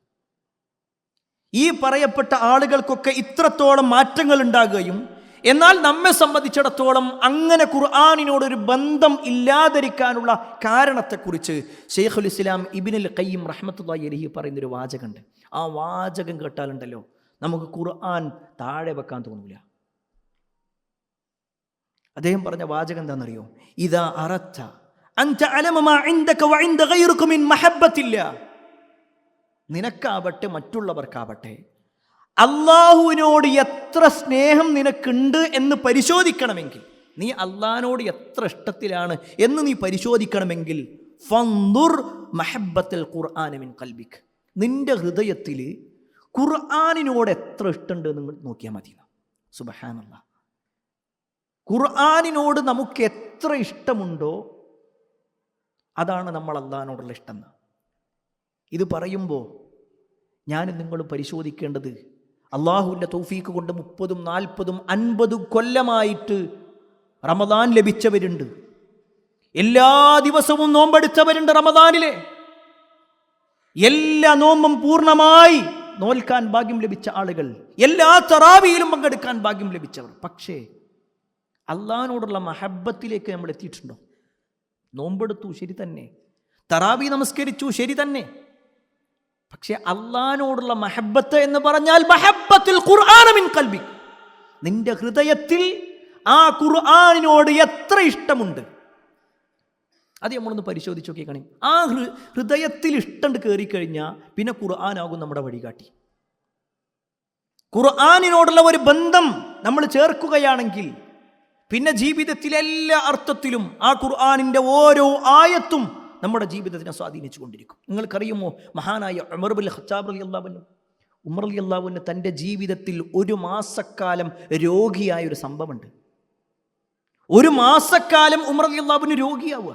ഈ പറയപ്പെട്ട ആളുകൾക്കൊക്കെ ഇത്രത്തോളം മാറ്റങ്ങൾ ഉണ്ടാകുകയും എന്നാൽ നമ്മെ സംബന്ധിച്ചിടത്തോളം അങ്ങനെ ഖുർആനിനോടൊരു ബന്ധം ഇല്ലാതിരിക്കാനുള്ള കാരണത്തെക്കുറിച്ച് ശൈഖുൽ ഇസ്ലാം ഇബ്നുൽ ഖയ്യിം റഹ്മത്തുള്ളാഹി അലൈഹി പറയുന്നൊരു വാചകമുണ്ട്. ആ വാചകം കേട്ടാലുണ്ടല്ലോ നമുക്ക് ഖുർആൻ താഴെ വെക്കാൻ തോന്നൂല. അദ്ദേഹം പറഞ്ഞ വാചകം എന്താണെന്നറിയോ? ഇദാ അറദ്ത അൻ തഅലമ മാ ഇൻദക വഇൻദ ഗൈറുക മിൻ മഹബ്ബത്തില്ലാ, നിനക്കാവട്ടെ മറ്റുള്ളവർക്കാവട്ടെ അള്ളാഹുവിനോട് എത്ര സ്നേഹം നിനക്കുണ്ട് എന്ന് പരിശോധിക്കണമെങ്കിൽ, നീ അള്ളാഹിനോട് എത്ര ഇഷ്ടത്തിലാണ് എന്ന് നീ പരിശോധിക്കണമെങ്കിൽ ഫൻദുർ മഹബ്ബത്തുൽ ഖുർആന മിൻ ഖൽബിക്, നിന്റെ ഹൃദയത്തിൽ ഖുർആനിനോട് എത്ര ഇഷ്ടമുണ്ട് എന്ന് നോക്കിയാൽ മതി. സുബ്ഹാനല്ലാഹ്, ഖുർആനിനോട് നമുക്ക് എത്ര ഇഷ്ടമുണ്ടോ അതാണ് നമ്മൾ അള്ളാഹിനോടുള്ള ഇഷ്ടം. ഇത് പറയുമ്പോൾ ഞാൻ നിങ്ങൾ പരിശോധിക്കേണ്ടത്, അള്ളാഹുവിൻ്റെ തൗഫീക്ക് കൊണ്ട് 30, 40, 50 കൊല്ലമായിട്ട് റമദാൻ ലഭിച്ചവരുണ്ട്. എല്ലാ ദിവസവും നോമ്പെടുത്തവരുണ്ട്. റമദാനിലെ എല്ലാ നോമ്പും പൂർണ്ണമായി നോൽക്കാൻ ഭാഗ്യം ലഭിച്ച ആളുകൾ, എല്ലാ തറാവിയിലും പങ്കെടുക്കാൻ ഭാഗ്യം ലഭിച്ചവർ. പക്ഷേ അള്ളാഹിനോടുള്ള മഹബ്ബത്തിലേക്ക് നമ്മൾ എത്തിയിട്ടുണ്ടോ? നോമ്പെടുത്തു, ശരി തന്നെ. തറാവി നമസ്കരിച്ചു, ശരി തന്നെ. പക്ഷെ അള്ളാഹിനോടുള്ള മഹബ്ബത്ത് എന്ന് പറഞ്ഞാൽ മഹബ്ബത്തുൽ ഖുർആന മിൻ ഖൽബിക്, നിന്റെ ഹൃദയത്തിൽ ആ ഖുർആനിനോട് എത്ര ഇഷ്ടമുണ്ട് അത് നമ്മളൊന്ന് പരിശോധിച്ച് നോക്കിക്കണേ. ആ ഹൃദയത്തിൽ ഇഷ്ടം കയറിക്കഴിഞ്ഞാൽ പിന്നെ ഖുർആനാകും നമ്മുടെ വഴികാട്ടി. ഖുർആനിനോടുള്ള ഒരു ബന്ധം നമ്മൾ ചേർക്കുകയാണെങ്കിൽ പിന്നെ ജീവിതത്തിലെ എല്ലാ അർത്ഥത്തിലും ആ ഖുർആനിൻ്റെ ഓരോ ആയത്തും നമ്മുടെ ജീവിതത്തിനെ സ്വാധീനിച്ചു കൊണ്ടിരിക്കും. നിങ്ങൾക്കറിയുമോ, മഹാനായ ഉമർ ബിൻ ഖത്താബ് റളിയല്ലാഹു അൻഹു, ഉമർ റളിയല്ലാഹു അൻഹു തൻ്റെ ജീവിതത്തിൽ 1 മാസക്കാലം രോഗിയായ ഒരു സംഭവമുണ്ട്. 1 മാസക്കാലം ഉമർ റളിയല്ലാഹു അൻഹു രോഗിയാവുക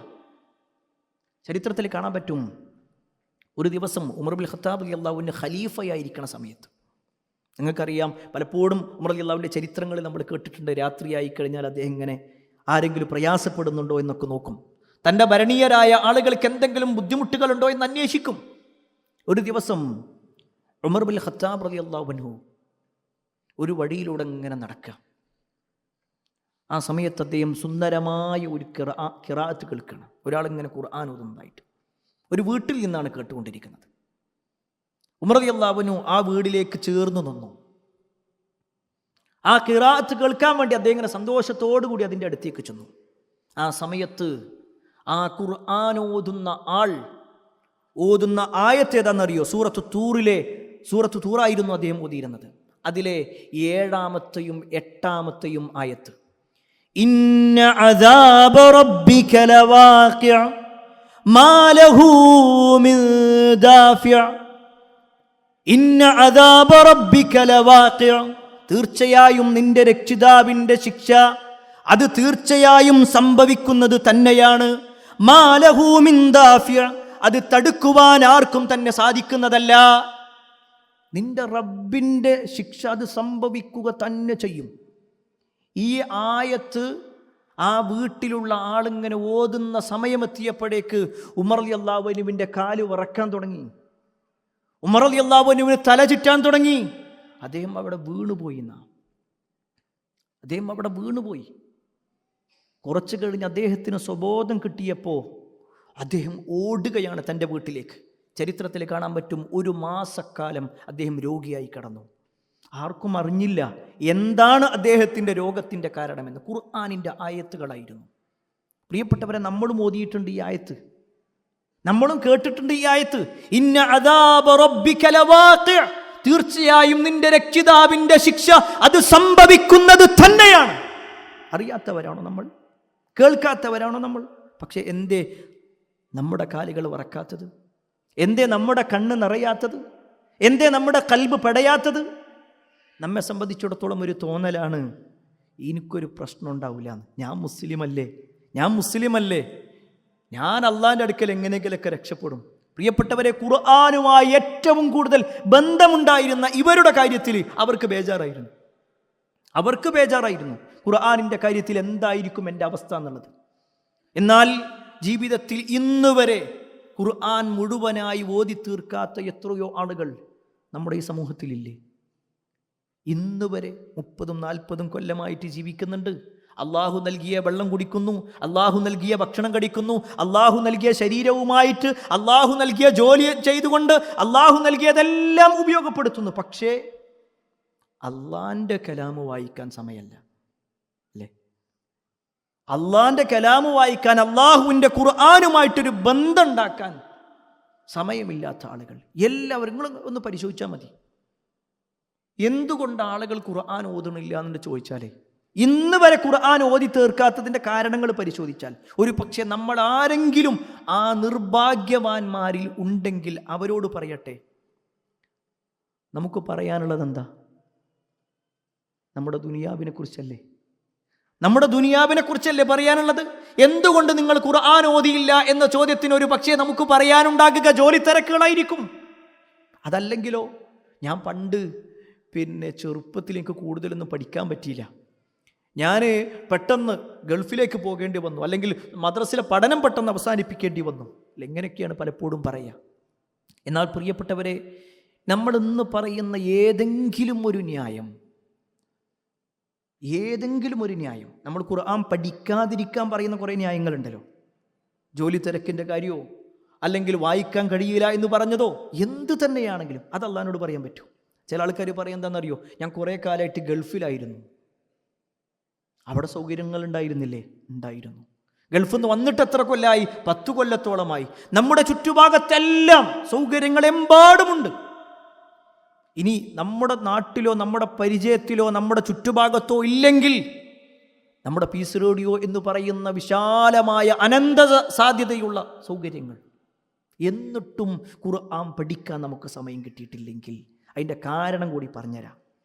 ചരിത്രത്തിൽ കാണാൻ പറ്റും. ഒരു ദിവസം ഉമർ ബിൻ ഖത്താബ് റളിയല്ലാഹു അൻഹു ഖലീഫയായിരിക്കുന്ന സമയത്ത്, നിങ്ങൾക്കറിയാം, പലപ്പോഴും ഉമർ റളിയല്ലാഹുവിൻ്റെ ചരിത്രങ്ങളിൽ നമ്മൾ കേട്ടിട്ടുണ്ട്, രാത്രിയായി കഴിഞ്ഞാൽ അദ്ദേഹം ഇങ്ങനെ ആരെങ്കിലും പ്രയാസപ്പെടുന്നുണ്ടോ എന്നൊക്കെ നോക്കും. തൻ്റെ ഭരണീയരായ ആളുകൾക്ക് എന്തെങ്കിലും ബുദ്ധിമുട്ടുകളുണ്ടോ എന്ന് അന്വേഷിക്കും. ഒരു ദിവസം ഉമർ ബിൻ ഖത്താബ് റളിയല്ലാഹു അൻഹു ഒരു വഴിയിലൂടെ ഇങ്ങനെ നടക്കുക. ആ സമയത്ത് അദ്ദേഹം സുന്ദരമായ ഒരു ഖിറാഅത്ത് കേൾക്കണം. ഒരാളിങ്ങനെ ഖുർആൻ ഓതുന്നതായിട്ട് ഒരു വീട്ടിൽ നിന്നാണ് കേട്ടുകൊണ്ടിരിക്കുന്നത്. ഉമർ റളിയല്ലാഹു അൻഹു ആ വീടിലേക്ക് ചേർന്ന് നിന്നു. ആ ഖിറാഅത്ത് കേൾക്കാൻ വേണ്ടി അദ്ദേഹം ഇങ്ങനെ സന്തോഷത്തോടു കൂടി അതിൻ്റെ അടുത്തേക്ക് ചെന്നു. ആ സമയത്ത് ആ ഖുർആൻ ഓതുന്ന ആൾ ഓതുന്ന ആയത്ത് ഏതാണെന്നറിയോ? സൂറത്തു തൂറായിരുന്നു അദ്ദേഹം ഓതിയിരുന്നത്. അതിലെ 7-ാമത്തെയും 8-ാമത്തെയും ആയത്ത്, ഇന്ന അദാബ റബ്ബിക ലവാഖിഅ മാ ലഹു മിൻ ദാഫിഅ, ഇന്ന അദാബ റബ്ബിക ലവാഖിഅ, തീർച്ചയായും നിന്റെ രക്ഷിതാവിൻ്റെ ശിക്ഷ അത് തീർച്ചയായും സംഭവിക്കുന്നത് തന്നെയാണ്. മാ ലഹു മിൻ ദാഫിഅ, അത് തടുക്കുവാൻ ആർക്കും തന്നെ സാധിക്കുന്നതല്ല. നിന്റെ റബ്ബിൻ്റെ ശിക്ഷ അത് സംഭവിക്കുക തന്നെ ചെയ്യും. ഈ ആയത്ത് ആ വീട്ടിലുള്ള ആളിങ്ങനെ ഓതുന്ന സമയമെത്തിയപ്പോഴേക്ക് ഉമർ റളിയല്ലാഹു അൻഹുവിൻ്റെ കാല് വിറക്കാൻ തുടങ്ങി. ഉമർ റളിയല്ലാഹു അൻഹുവിന് തല ചുറ്റാൻ തുടങ്ങി. അദ്ദേഹം അവിടെ വീണുപോയി. കുറച്ച് കഴിഞ്ഞ് അദ്ദേഹത്തിന് സ്വബോധം കിട്ടിയപ്പോൾ അദ്ദേഹം ഓടുകയാണ് തൻ്റെ വീട്ടിലേക്ക്. ചരിത്രത്തിൽ കാണാൻ പറ്റും, 1 മാസക്കാലം അദ്ദേഹം രോഗിയായി കിടന്നു. ആർക്കും അറിഞ്ഞില്ല എന്താണ് അദ്ദേഹത്തിൻ്റെ രോഗത്തിൻ്റെ കാരണമെന്ന്. ഖുർആനിൻ്റെ ആയത്തുകളായിരുന്നു. പ്രിയപ്പെട്ടവരെ, നമ്മളും ഓതിയിട്ടുണ്ട് ഈ ആയത്ത്, നമ്മളും കേട്ടിട്ടുണ്ട് ഈ ആയത്ത്. ഇന്ന അദാബ റബ്ബിക ലവാഖിഅ, തീർച്ചയായും നിന്റെ രക്ഷിതാവിൻ്റെ ശിക്ഷ അത് സംഭവിക്കുന്നത് തന്നെയാണ്. അറിയാത്തവരാണോ നമ്മൾ? കേൾക്കാത്തവരാണോ നമ്മൾ? പക്ഷെ എന്തേ നമ്മുടെ കാലുകൾ വറക്കാത്തത്? എന്തേ നമ്മുടെ കണ്ണ് നിറയാത്തത്? എന്തേ നമ്മുടെ കൽബ് പെടയാത്തത്? നമ്മെ സംബന്ധിച്ചിടത്തോളം ഒരു തോന്നലാണ്, എനിക്കൊരു പ്രശ്നം ഉണ്ടാവില്ല, ഞാൻ മുസ്ലിമല്ലേ, ഞാൻ അള്ളാഹിൻ്റെ അടുക്കൽ എങ്ങനെയെങ്കിലൊക്കെ രക്ഷപ്പെടും. പ്രിയപ്പെട്ടവരെ, ഖുർആനുമായി ഏറ്റവും കൂടുതൽ ബന്ധമുണ്ടായിരുന്ന ഇവരുടെ കാര്യത്തിൽ അവർക്ക് ബേജാറായിരുന്നു ഖുർആനിൻ്റെ കാര്യത്തിൽ എന്തായിരിക്കും എൻ്റെ അവസ്ഥ എന്നുള്ളത്. എന്നാൽ ജീവിതത്തിൽ ഇന്ന് വരെ ഖുർആൻ മുഴുവനായി ഓതി തീർക്കാത്ത എത്രയോ ആളുകൾ നമ്മുടെ ഈ സമൂഹത്തിലില്ലേ? ഇന്ന് വരെ 30-40 കൊല്ലമായിട്ട് ജീവിക്കുന്നുണ്ട്. അള്ളാഹു നൽകിയ വെള്ളം കുടിക്കുന്നു, അള്ളാഹു നൽകിയ ഭക്ഷണം കഴിക്കുന്നു, അള്ളാഹു നൽകിയ ശരീരവുമായിട്ട് അള്ളാഹു നൽകിയ ജോലി ചെയ്തുകൊണ്ട് അള്ളാഹു നൽകിയതെല്ലാം ഉപയോഗപ്പെടുത്തുന്നു. പക്ഷേ അള്ളാന്റെ കലാമ് വായിക്കാൻ സമയമല്ല അല്ലേ? അള്ളാന്റെ കലാമ് വായിക്കാൻ, അള്ളാഹുവിൻ്റെ ഖുർആനുമായിട്ടൊരു ബന്ധം ഉണ്ടാക്കാൻ സമയമില്ലാത്ത ആളുകൾ എല്ലാവരും. നിങ്ങൾ ഒന്ന് പരിശോധിച്ചാൽ മതി, എന്തുകൊണ്ട് ആളുകൾ ഖുർആൻ ഓതണില്ല എന്ന് ചോദിച്ചാലേ, ഇന്ന് വരെ ഖുർആൻ ഓതി തീർക്കാത്തതിൻ്റെ കാരണങ്ങൾ പരിശോധിച്ചാൽ ഒരു പക്ഷേ നമ്മൾ ആരെങ്കിലും ആ നിർഭാഗ്യവാന്മാരിൽ ഉണ്ടെങ്കിൽ അവരോട് പറയട്ടെ, നമുക്ക് പറയാനുള്ളത് എന്താ? നമ്മുടെ ദുനിയാവിനെ കുറിച്ചല്ലേ, നമ്മുടെ ദുനിയാവിനെ കുറിച്ചല്ലേ പറയാനുള്ളത്. എന്തുകൊണ്ട് നിങ്ങൾ ഖുർആൻ ഓതിയില്ല എന്ന ചോദ്യത്തിന് ഒരു പക്ഷേ നമുക്ക് പറയാനുണ്ടാകുക ജോലി തിരക്കുകളായിരിക്കും. അതല്ലെങ്കിലോ, ഞാൻ പണ്ട് ചെറുപ്പത്തിൽ എനിക്ക് കൂടുതലൊന്നും പഠിക്കാൻ പറ്റിയില്ല, ഞാൻ പെട്ടെന്ന് ഗൾഫിലേക്ക് പോകേണ്ടി വന്നു, അല്ലെങ്കിൽ മദ്രസിലെ പഠനം പെട്ടെന്ന് അവസാനിപ്പിക്കേണ്ടി വന്നു, എങ്ങനെയൊക്കെയാണ് പലപ്പോഴും പറയുക. എന്നാൽ പ്രിയപ്പെട്ടവരെ, നമ്മൾ ഇന്ന് പറയുന്ന ഏതെങ്കിലും ഒരു ന്യായം, നമ്മൾ ഖുർആൻ പഠിക്കാതിരിക്കാൻ പറയുന്ന കുറേ ന്യായങ്ങളുണ്ടല്ലോ, ജോലി തിരക്കിൻ്റെ കാര്യമോ അല്ലെങ്കിൽ വായിക്കാൻ കഴിയില്ല എന്ന് പറഞ്ഞതോ എന്ത് തന്നെയാണെങ്കിലും അത് അള്ളാഹിനോട് പറയാൻ പറ്റും. ചില ആൾക്കാർ പറയാൻ എന്താണെന്നറിയോ, ഞാൻ കുറേ കാലമായിട്ട് ഗൾഫിലായിരുന്നു, അവിടെ സൗകര്യങ്ങൾ ഉണ്ടായിരുന്നില്ലേ? ഉണ്ടായിരുന്നു. ഗൾഫിൽ നിന്ന് വന്നിട്ട് എത്ര കൊല്ലമായി? 10 കൊല്ലത്തോളമായി. നമ്മുടെ ചുറ്റുഭാഗത്തെല്ലാം സൗകര്യങ്ങൾ എമ്പാടുമുണ്ട്. ഇനി നമ്മുടെ നാട്ടിലോ നമ്മുടെ പരിചയത്തിലോ നമ്മുടെ ചുറ്റുഭാഗത്തോ ഇല്ലെങ്കിൽ നമ്മുടെ പീസ് റേഡിയോ എന്ന് പറയുന്ന വിശാലമായ അനന്ത സാധ്യതയുള്ള സൗകര്യങ്ങൾ, എന്നിട്ടും ഖുർആൻ പഠിക്കാൻ നമുക്ക് സമയം കിട്ടിയിട്ടില്ലെങ്കിൽ അതിൻ്റെ കാരണം കൂടി പറഞ്ഞുതരാം.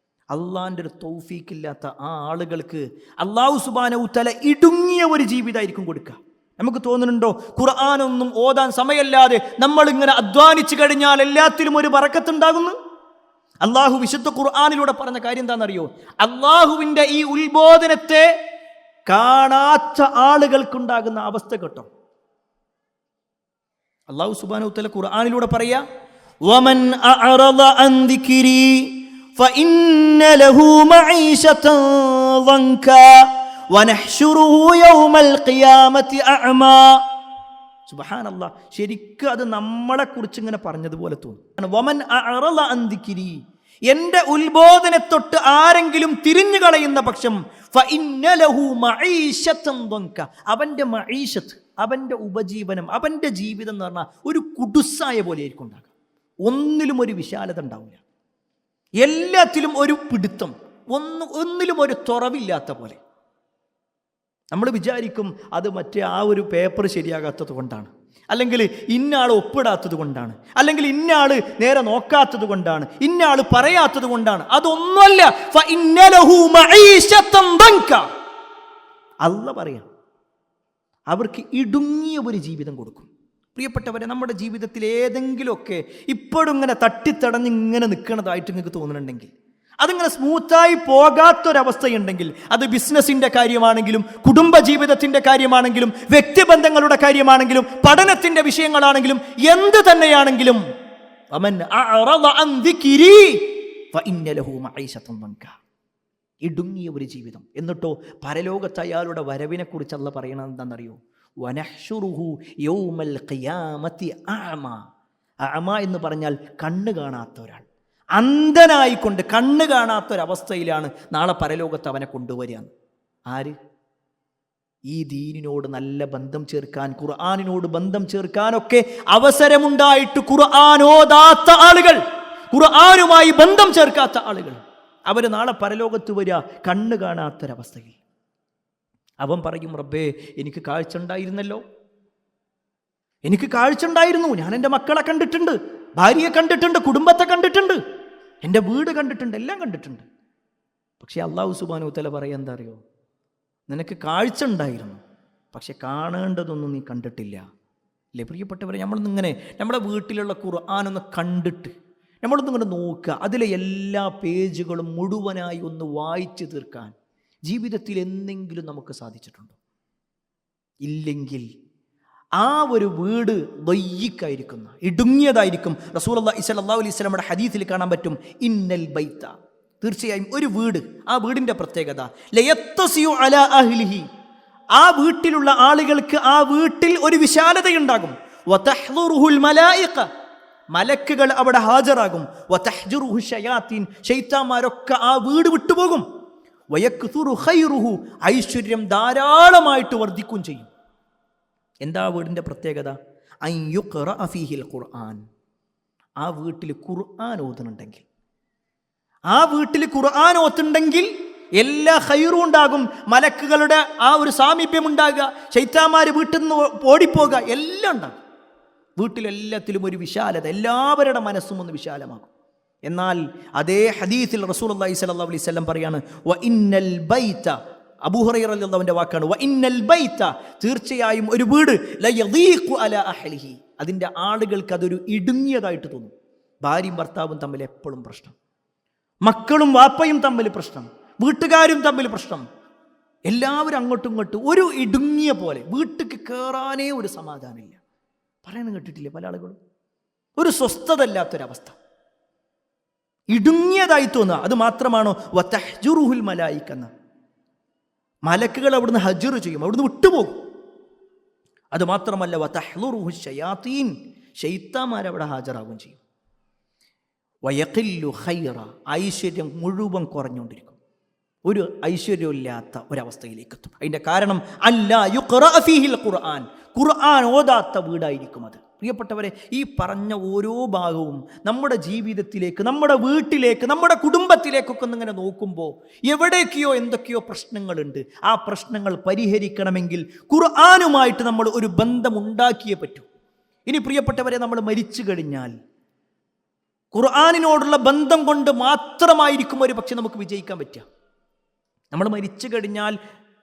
അള്ളാൻ്റെ ഒരു തൗഫീക്കില്ലാത്ത ആ ആളുകൾക്ക് അള്ളാഹു സുബ്ഹാനഹു തആല ഇടുങ്ങിയ ഒരു ജീവിതമായിരിക്കും കൊടുക്കുക. നമുക്ക് തോന്നുന്നുണ്ടോ ഖുർആനൊന്നും ഓതാൻ സമയമില്ലാതെ നമ്മളിങ്ങനെ അധ്വാനിച്ചു കഴിഞ്ഞാൽ എല്ലാത്തിലും ഒരു ബറക്കത്തുണ്ടാകുന്നു? അള്ളാഹു വിശുദ്ധ ഖുർആനിലൂടെ പറഞ്ഞ കാര്യം എന്താണെന്നറിയോ? അള്ളാഹുവിൻ്റെ ഈ ഉത്ബോധനത്തെ കാണാത്ത ആളുകൾക്കുണ്ടാകുന്ന അവസ്ഥ കേട്ടോ. അള്ളാഹു സുബ്ഹാനഹു തആല ഖുർആനിലൂടെ പറയാ, വമൻ അഅറദ അൻ ദിക്രി ഫഇന്ന ലഹു മഈശതൻ ദൻകാ വനഹ്ശുറുഹു യൗമൽ ഖിയാമത്തി അഅമാ. സുബ്ഹാനല്ലാഹ്, ശരിക്കും അത് നമ്മളെ കുറിച്ച് ഇങ്ങനെ പറഞ്ഞതുപോലെ തോന്നും. വമൻ അഅറദ അൻ ദിക്രി, എൻ്റെ ഉത്ബോധനത്തൊട്ട് ആരെങ്കിലും തിരിഞ്ഞു കളയുന്ന പക്ഷം ഫഇന്ന ലഹു മഈശതൻ ദൻകാ, അവൻ്റെ മഈശത്ത്, അവൻ്റെ ഉപജീവനം, അവൻ്റെ ജീവിതം എന്ന് പറഞ്ഞാൽ ഒരു കുടുസായ പോലെ ആയിരിക്കും ഉണ്ടാകുക. ഒന്നിലും ഒരു വിശാലത ഉണ്ടാവില്ല, എല്ലാത്തിലും ഒരു പിടുത്തം, ഒന്നിലും ഒരു തുറവില്ലാത്ത പോലെ. നമ്മൾ വിചാരിക്കും അത് മറ്റേ ആ ഒരു പേപ്പർ ശരിയാകാത്തത് കൊണ്ടാണ്, അല്ലെങ്കിൽ ഇന്നയാൾ ഒപ്പിടാത്തത് കൊണ്ടാണ്, അല്ലെങ്കിൽ ഇന്നയാൾ നേരെ നോക്കാത്തത് കൊണ്ടാണ്, ഇന്നയാൾ പറയാത്തത് കൊണ്ടാണ്. അതൊന്നുമല്ല. അല്ലാഹ് പറയാം, അവർക്ക് ഇടുങ്ങിയ ഒരു ജീവിതം കൊടുക്കും. പ്രിയപ്പെട്ടവരെ, നമ്മുടെ ജീവിതത്തിൽ ഏതെങ്കിലുമൊക്കെ ഇപ്പോഴും ഇങ്ങനെ തട്ടിത്തടഞ്ഞ് ഇങ്ങനെ നിൽക്കുന്നതായിട്ട് നിങ്ങൾക്ക് തോന്നുന്നുണ്ടെങ്കിൽ, അതിങ്ങനെ സ്മൂത്തായി പോകാത്തൊരവസ്ഥയുണ്ടെങ്കിൽ, അത് ബിസിനസ്സിൻ്റെ കാര്യമാണെങ്കിലും കുടുംബ ജീവിതത്തിൻ്റെ കാര്യമാണെങ്കിലും വ്യക്തിബന്ധങ്ങളുടെ കാര്യമാണെങ്കിലും പഠനത്തിൻ്റെ വിഷയങ്ങളാണെങ്കിലും എന്ത് തന്നെയാണെങ്കിലും, ഇടുങ്ങിയ ഒരു ജീവിതം. എന്നിട്ടോ പരലോകത്ത് അയാളുടെ വരവിനെ കുറിച്ച് അല്ലാഹ് പറയണത് എന്താണെന്നറിയോ? വനഹ്ശുറുഹു യൗമൽ ഖിയാമത്തി അഅമ. അഅമ എന്ന് പറഞ്ഞാൽ കണ്ണ് കാണാത്ത ഒരാൾ, അന്ധനായിക്കൊണ്ട് കണ്ണ് കാണാത്തൊരവസ്ഥയിലാണ് നാളെ പരലോകത്ത് അവനെ കൊണ്ടുവരിക. ആര്? ഈ ദീനിനോട് നല്ല ബന്ധം ചേർക്കാൻ, ഖുർആനിനോട് ബന്ധം ചേർക്കാനൊക്കെ അവസരമുണ്ടായിട്ട് ഖുർആനോദാത്ത ആളുകൾ, ഖുർആനുമായി ബന്ധം ചേർക്കാത്ത ആളുകൾ, അവർ നാളെ പരലോകത്ത് വരിക കണ്ണ് കാണാത്തൊരവസ്ഥയിൽ. അവൻ പറയും, റബ്ബേ എനിക്ക് കാഴ്ച ഉണ്ടായിരുന്നല്ലോ, എനിക്ക് കാഴ്ച ഉണ്ടായിരുന്നു, ഞാൻ എൻ്റെ മക്കളെ കണ്ടിട്ടുണ്ട്, ഭാര്യയെ കണ്ടിട്ടുണ്ട്, കുടുംബത്തെ കണ്ടിട്ടുണ്ട്, എൻ്റെ വീട് കണ്ടിട്ടുണ്ട്, എല്ലാം കണ്ടിട്ടുണ്ട്. പക്ഷേ അല്ലാഹു സുബ്ഹാനഹു തആല പറയാൻ എന്താ അറിയോ? നിനക്ക് കാഴ്ച ഉണ്ടായിരുന്നു, പക്ഷെ കാണേണ്ടതൊന്നും നീ കണ്ടിട്ടില്ല. അല്ലേ പ്രിയപ്പെട്ടവരെ, നമ്മളിങ്ങനെ നമ്മുടെ വീട്ടിലുള്ള ഖുർആനൊന്ന് കണ്ടിട്ട് നമ്മളൊന്നിങ്ങനെ നോക്കുക, അതിലെ എല്ലാ പേജുകളും മുഴുവനായി ഒന്ന് വായിച്ചു തീർക്കാൻ ജീവിതത്തിൽ എന്തെങ്കിലും നമുക്ക് സാധിച്ചിട്ടുണ്ടോ? ഇല്ലെങ്കിൽ ആ ഒരു വീട് ദയ്യിക്കായിരിക്കുന്ന, ഇടുങ്ങിയതായിരിക്കും. റസൂലുള്ളാഹി സ്വല്ലല്ലാഹു അലൈഹി വസല്ലമയുടെ ഹദീസിൽ കാണാൻ പറ്റും, ഇന്നൽ ബൈത, തീർച്ചയായും ഒരു വീട്, ആ വീടിൻ്റെ പ്രത്യേകത ലയത്തസിയു അലാ അഹ്ലിഹി, ആ വീട്ടിലുള്ള ആളുകൾക്ക് ആ വീട്ടിൽ ഒരു വിശാലതയുണ്ടാകും. വതഹ്ദുറുഹുൽ മലായിക, മലക്കുകൾ അവിടെ ഹാജരാകും. വതഹ്ജുറുഹു ശയാത്തീൻ, ശൈത്താന്മാരൊക്കെ ആ വീട് വിട്ടുപോകും. വയക്സുറു ഖൈറുഹു, ഐശ്വര്യം ധാരാളമായിട്ട് വർദ്ധിക്കുകയും ചെയ്യും. എന്താ വീടിൻ്റെ പ്രത്യേകത? അൻ യുഖ്റഅ ഫീഹിൽ ഖുർആൻ, ആ വീട്ടിൽ ഖുർആൻ ഓതുന്നുണ്ടെങ്കിൽ, ആ വീട്ടിൽ ഖുർആൻ ഓത്തുണ്ടെങ്കിൽ എല്ലാ ഖൈറും ഉണ്ടാകും. മലക്കുകളുടെ ആ ഒരു സാമീപ്യം ഉണ്ടാകുക, ശൈത്താന്മാർ വീട്ടിൽ നിന്ന് ഓടിപ്പോകുക, എല്ലാം ഉണ്ടാകും. വീട്ടിലെല്ലാത്തിലും ഒരു വിശാലത, എല്ലാവരുടെ മനസ്സും ഒന്ന് വിശാലമാകും. എന്നാൽ അതേ ഹദീസിൽ റസൂലുള്ളാഹി സ്വല്ലല്ലാഹു അലൈഹി വസല്ലം പറയാണ്, വ ഇന്നൽ ബൈത, അബൂ ഹുറൈറ റളിയല്ലാഹുവിന്റെ വാക്കാണ്, വ ഇന്നൽ ബൈത, തീർച്ചയായും ഒരു വീട് ലയദീഖു അലാ അഹ്ലിഹി, അതിൻ്റെ ആളുകൾക്ക് അതൊരു ഇടുങ്ങിയതായിട്ട് തോന്നും. ഭാര്യയും ഭർത്താവും തമ്മിൽ എപ്പോഴും പ്രശ്നം, മക്കളും വാപ്പയും തമ്മിൽ പ്രശ്നം, വീട്ടുകാരും തമ്മിൽ പ്രശ്നം, എല്ലാവരും അങ്ങോട്ടും ഇങ്ങോട്ടും ഒരു ഇടുങ്ങിയ പോലെ, വീട്ടിൽ കയറാനേ ഒരു സമാധാനമില്ല. പറയുന്നത് കേട്ടിട്ടില്ലേ പല ആളുകളും? ഒരു സ്വസ്ഥതയില്ലാത്തൊരവസ്ഥ, ഇടുങ്ങിയതായി തോന്നുക. അത് മാത്രമാണോ വതഹ്ജുറുഹുൽ മലായിക, മലക്കുകൾ അവിടുന്ന് ഹജ്ർ ചെയ്യും, അവിടുന്ന് വിട്ടുപോകും. അത് മാത്രമല്ല വതഹ്ദുറുഹു ശയാത്തീൻ, ശൈത്താന്മാരവിടെ ഹാജരാകുകയും ചെയ്യും. വയഖില്ലു ഖൈറ, ഐശ്വര്യം മുഴുവൻ കുറഞ്ഞുകൊണ്ടിരിക്കും, ഒരു ഐശ്വര്യമില്ലാത്ത ഒരവസ്ഥയിലേക്ക് എത്തും. അതിൻ്റെ കാരണം അല്ലാ യുഖ്റഅ ഫീഹിൽ ഖുർആൻ, ഖുർആൻ ഓതാത്ത വീടായിരിക്കും അത്. പ്രിയപ്പെട്ടവരെ, ഈ പറഞ്ഞ ഓരോ ഭാഗവും നമ്മുടെ ജീവിതത്തിലേക്ക്, നമ്മുടെ വീട്ടിലേക്ക്, നമ്മുടെ കുടുംബത്തിലേക്കൊക്കെ ഒന്നിങ്ങനെ നോക്കുമ്പോൾ എവിടേക്കെയോ എന്തൊക്കെയോ പ്രശ്നങ്ങളുണ്ട്. ആ പ്രശ്നങ്ങൾ പരിഹരിക്കണമെങ്കിൽ ഖുർആനുമായിട്ട് നമ്മൾ ഒരു ബന്ധം ഉണ്ടാക്കിയേ പറ്റൂ. ഇനി പ്രിയപ്പെട്ടവരെ, നമ്മൾ മരിച്ചു കഴിഞ്ഞാൽ ഖുർആനിനോടുള്ള ബന്ധം കൊണ്ട് മാത്രമായിരിക്കും ഒരു പക്ഷെ നമുക്ക് വിജയിക്കാൻ പറ്റുക. നമ്മൾ മരിച്ചു കഴിഞ്ഞാൽ